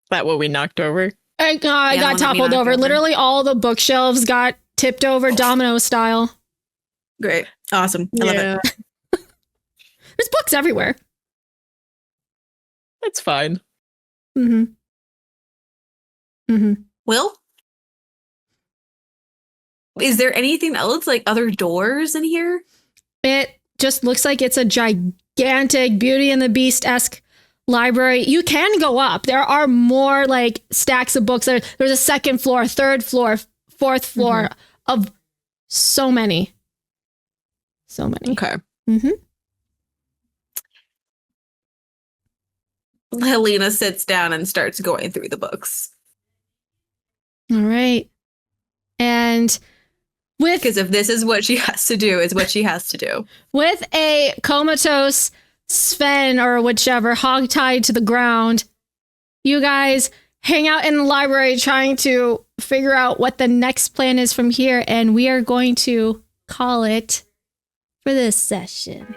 That what we knocked over? I got toppled over. Literally all the bookshelves got tipped over domino style. Great. Awesome. I love it. There's books everywhere. It's fine. Mm-hmm. Mm-hmm. Will? Is there anything else, like other doors in here? It just looks like it's a gigantic Beauty and the Beast-esque library. You can go up. There are more like stacks of books. There's a second floor, third floor, fourth floor of so many. So many. Okay. Mm-hmm. Helena sits down and starts going through the books. All right. And Because if this is what she has to do, is what she has to do. with a comatose Sven or whichever hogtied to the ground, you guys hang out in the library trying to figure out what the next plan is from here. And we are going to call it for this session.